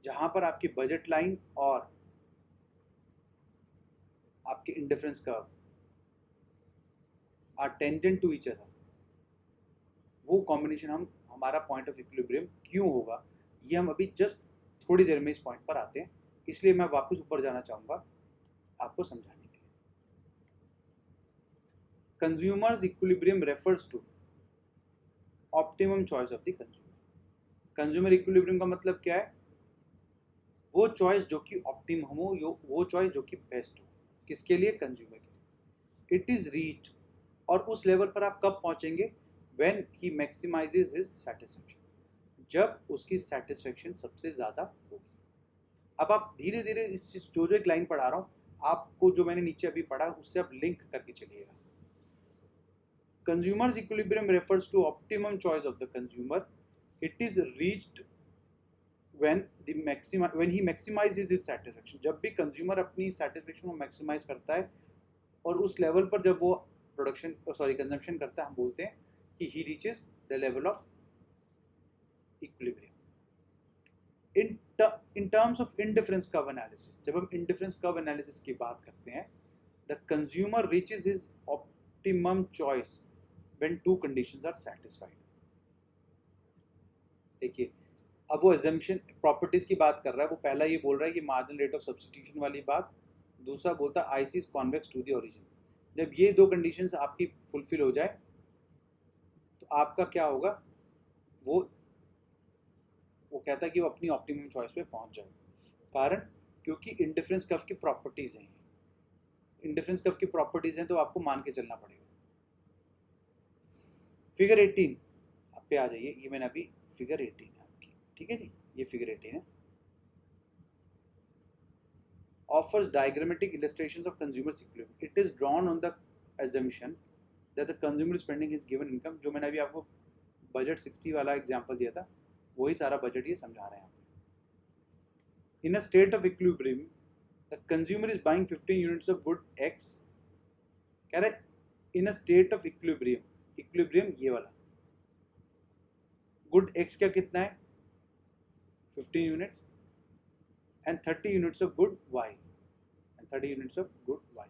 जहाँ पर आपकी बजट लाइन और आपके indifference curve are tangent to each other. वो कॉम्बिनेशन हमारा पॉइंट ऑफ इक्विलिब्रियम क्यों होगा, ये हम अभी जस्ट थोड़ी देर में इस पॉइंट पर आते हैं, इसलिए मैं वापस ऊपर जाना चाहूँगा आपको समझाने के लिए। Consumers equilibrium refers to optimum choice of the consumer. Consumer equilibrium का मतलब क्या है? वो चॉइस जो कि ऑप्टिमम हो, वो चॉइस जो कि बेस्ट हो, किसके लिए? कंज्यूमर के लिए। इट इज रीच्ड, और उस लेवल पर आप कब पहुंचेंगे? व्हेन ही मैक्सिमाइजेज हिज सेटिस्फेक्शन, जब उसकी सेटिस्फेक्शन सबसे ज़्यादा होगी। अब आप धीरे धीरे इस जो एक लाइन पढ़ा रहा हूँ आपको, जो मैंने नीचे अभी पढ़ा उससे आप लिंक करके चलिएगा। Consumers equilibrium refers to optimum choice of the consumer. It is reached when he maximizes his satisfaction, जब भी कंज्यूमर अपनी सेटिस्फेक्शन को मैक्सिमाइज करता है, और उस लेवल पर जब वो कंजम्पशन करता है, हम बोलते हैं कि he reaches the level of equilibrium. In terms of indifference curve analysis, जब हम indifference curve analysis की बात करते हैं, the consumer reaches his optimum choice when two conditions are satisfied. देखिए, अब वो एजम्पशन प्रॉपर्टीज की बात कर रहा है, वो पहला ये बोल रहा है कि मार्जिनल रेट ऑफ सब्स्टिट्यूशन वाली बात, दूसरा बोलता है IC is convex to the origin. जब ये दो कंडीशंस आपकी फुलफिल हो जाए तो आपका क्या होगा? वो कहता है कि वो अपनी ऑप्टिमम चॉइस पे पहुंच जाए। कारण क्योंकि इंडिफरेंस कर्व की प्रॉपर्टीज हैं, इंडिफरेंस कर्व की प्रॉपर्टीज हैं, तो आपको मान के चलना पड़ेगा। फिगर 18 आप पे आ जाइए, ये मैंने अभी फिगर 18 है आपकी, ठीक है जी, ये फिगर 18 है। Offers diagrammatic illustrations of consumer equilibrium. It is drawn on the assumption that the consumer spending his given income, जो मैंने अभी आपको बजट 60 वाला एग्जांपल दिया था, वही सारा बजट ये समझा रहे हैं यहाँ पे। In a state of equilibrium, the consumer is buying 15 units of good X. कह रहा है in a state of equilibrium, equilibrium ये वाला, good X क्या कितना है? 15 units, and 30 units of good Y, and 30 units of good Y.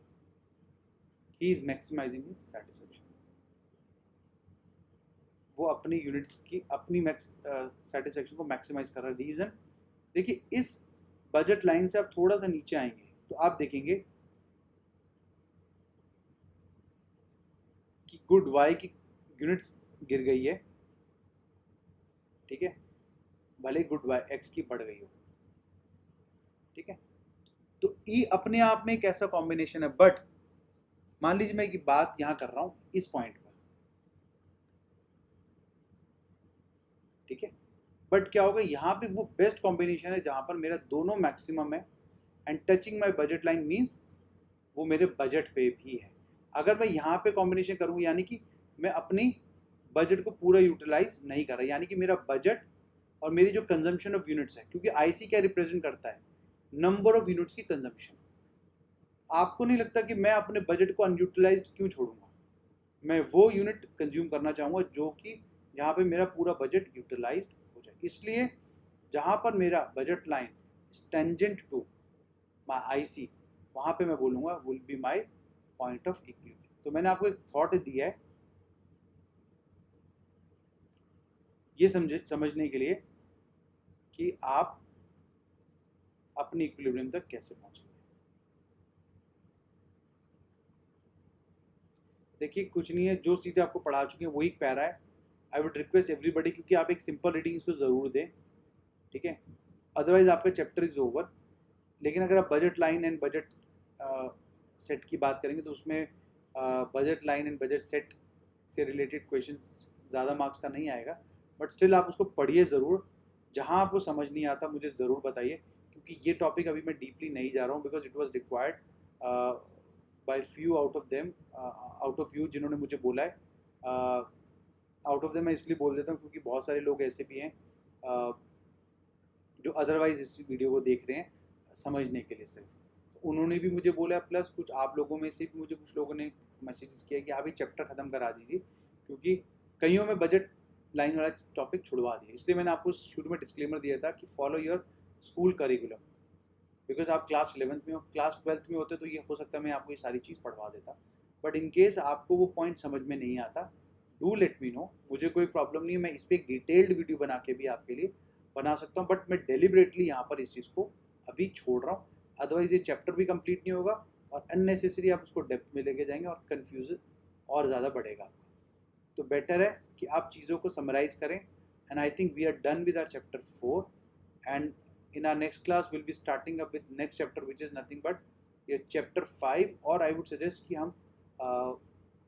He is maximizing his satisfaction. वो अपनी यूनिट्स की अपनी सेटिस्फेक्शन को मैक्सिमाइज कर रहा है। रीजन देखिए, इस बजट लाइन से आप थोड़ा सा नीचे आएंगे तो आप देखेंगे कि गुड वाई की यूनिट्स गिर गई है, ठीक है, भले गुड वाई एक्स की बढ़ गई हो, ठीक है। तो ई अपने आप में एक ऐसा कॉम्बिनेशन है, बट मान लीजिए मैं एक बात यहाँ कर रहा हूँ इस पॉइंट पर, ठीक है, बट क्या होगा यहाँ पे वो बेस्ट कॉम्बिनेशन है जहाँ पर मेरा दोनों मैक्सिमम है and touching my budget line means वो मेरे बजट पे भी है। अगर मैं यहाँ पे कॉम्बिनेशन करूँ यानी कि मैं अपनी बजट को पूरा यूटिलाइज नहीं कर रहा, यानी कि मेरा बजट और मेरी जो कंजम्पशन ऑफ यूनिट्स है, क्योंकि आईसी क्या रिप्रेजेंट करता है, नंबर ऑफ यूनिट्स की कंजम्पशन। आपको नहीं लगता कि मैं अपने बजट को अनयूटिलाइज्ड क्यों छोड़ूंगा? मैं वो यूनिट कंज्यूम करना चाहूँगा जो कि जहाँ पे मेरा पूरा बजट यूटिलाइज्ड हो जाए। इसलिए जहाँ पर मेरा budget line is tangent to my IC, वहाँ पे मैं बोलूँगा will be my point of equilibrium. तो मैंने आपको एक थॉट दिया है ये समझने के लिए कि आप अपनी इक्विलिब्रियम तक कैसे पहुँचेंगे। देखिए कुछ नहीं है, जो चीज़ें आपको पढ़ा चुके हैं वही पैरा है। आई वुड रिक्वेस्ट एवरीबडी क्योंकि आप एक सिंपल रीडिंग इसको ज़रूर दें, ठीक है, अदरवाइज आपका चैप्टर इज ओवर। लेकिन अगर आप budget line and budget set की बात करेंगे तो उसमें budget line and budget set से रिलेटेड क्वेश्चंस ज़्यादा मार्क्स का नहीं आएगा, बट स्टिल आप उसको पढ़िए ज़रूर। जहाँ आपको समझ नहीं आता मुझे ज़रूर बताइए, क्योंकि ये टॉपिक अभी मैं डीपली नहीं जा रहा हूँ because it was required by few out of you जिन्होंने मुझे बोला है। आउट ऑफ देम मैं इसलिए बोल देता हूँ क्योंकि बहुत सारे लोग ऐसे भी हैं जो अदरवाइज इस वीडियो को देख रहे हैं समझने के लिए सिर्फ, तो उन्होंने भी मुझे बोला, प्लस कुछ आप लोगों में से भी मुझे कुछ लोगों ने मैसेजेस किया कि आप ही चैप्टर ख़त्म करा दीजिए, क्योंकि कईयों में बजट लाइन वाला टॉपिक छुड़वा दिया। इसलिए मैंने आपको शुरू में डिस्क्लेमर दिया था कि follow your school curriculum, because आप क्लास 11th में हो, क्लास 12th में होते तो ये हो सकता है मैं आपको ये सारी चीज़ पढ़वा देता, बट इन केस आपको वो पॉइंट समझ में नहीं आता, डू लेट मी नो, मुझे कोई प्रॉब्लम नहीं है, मैं इस पर एक डिटेल्ड वीडियो बना के भी आपके लिए बना सकता हूँ, बट मैं डेलिबरेटली यहाँ पर इस चीज़ को अभी छोड़ रहा हूँ, अदरवाइज ये चैप्टर भी कंप्लीट नहीं होगा और अननेसेसरी आप उसको डेप्थ में लेके जाएंगे और कन्फ्यूजन और ज़्यादा बढ़ेगा आपका। तो बेटर है कि आप चीज़ों को समराइज़ करें, and I think we are done with our chapter 4 एंड in our next class we'll be starting up with next chapter which is nothing but ये chapter 5, और I would suggest कि हम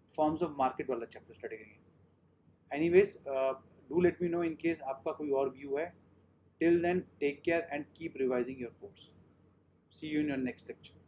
forms of market वाला chapter study करेंगे। Anyways, do let me know in case आपका कोई और view है। Till then, take care and keep revising your course. See you in your next lecture.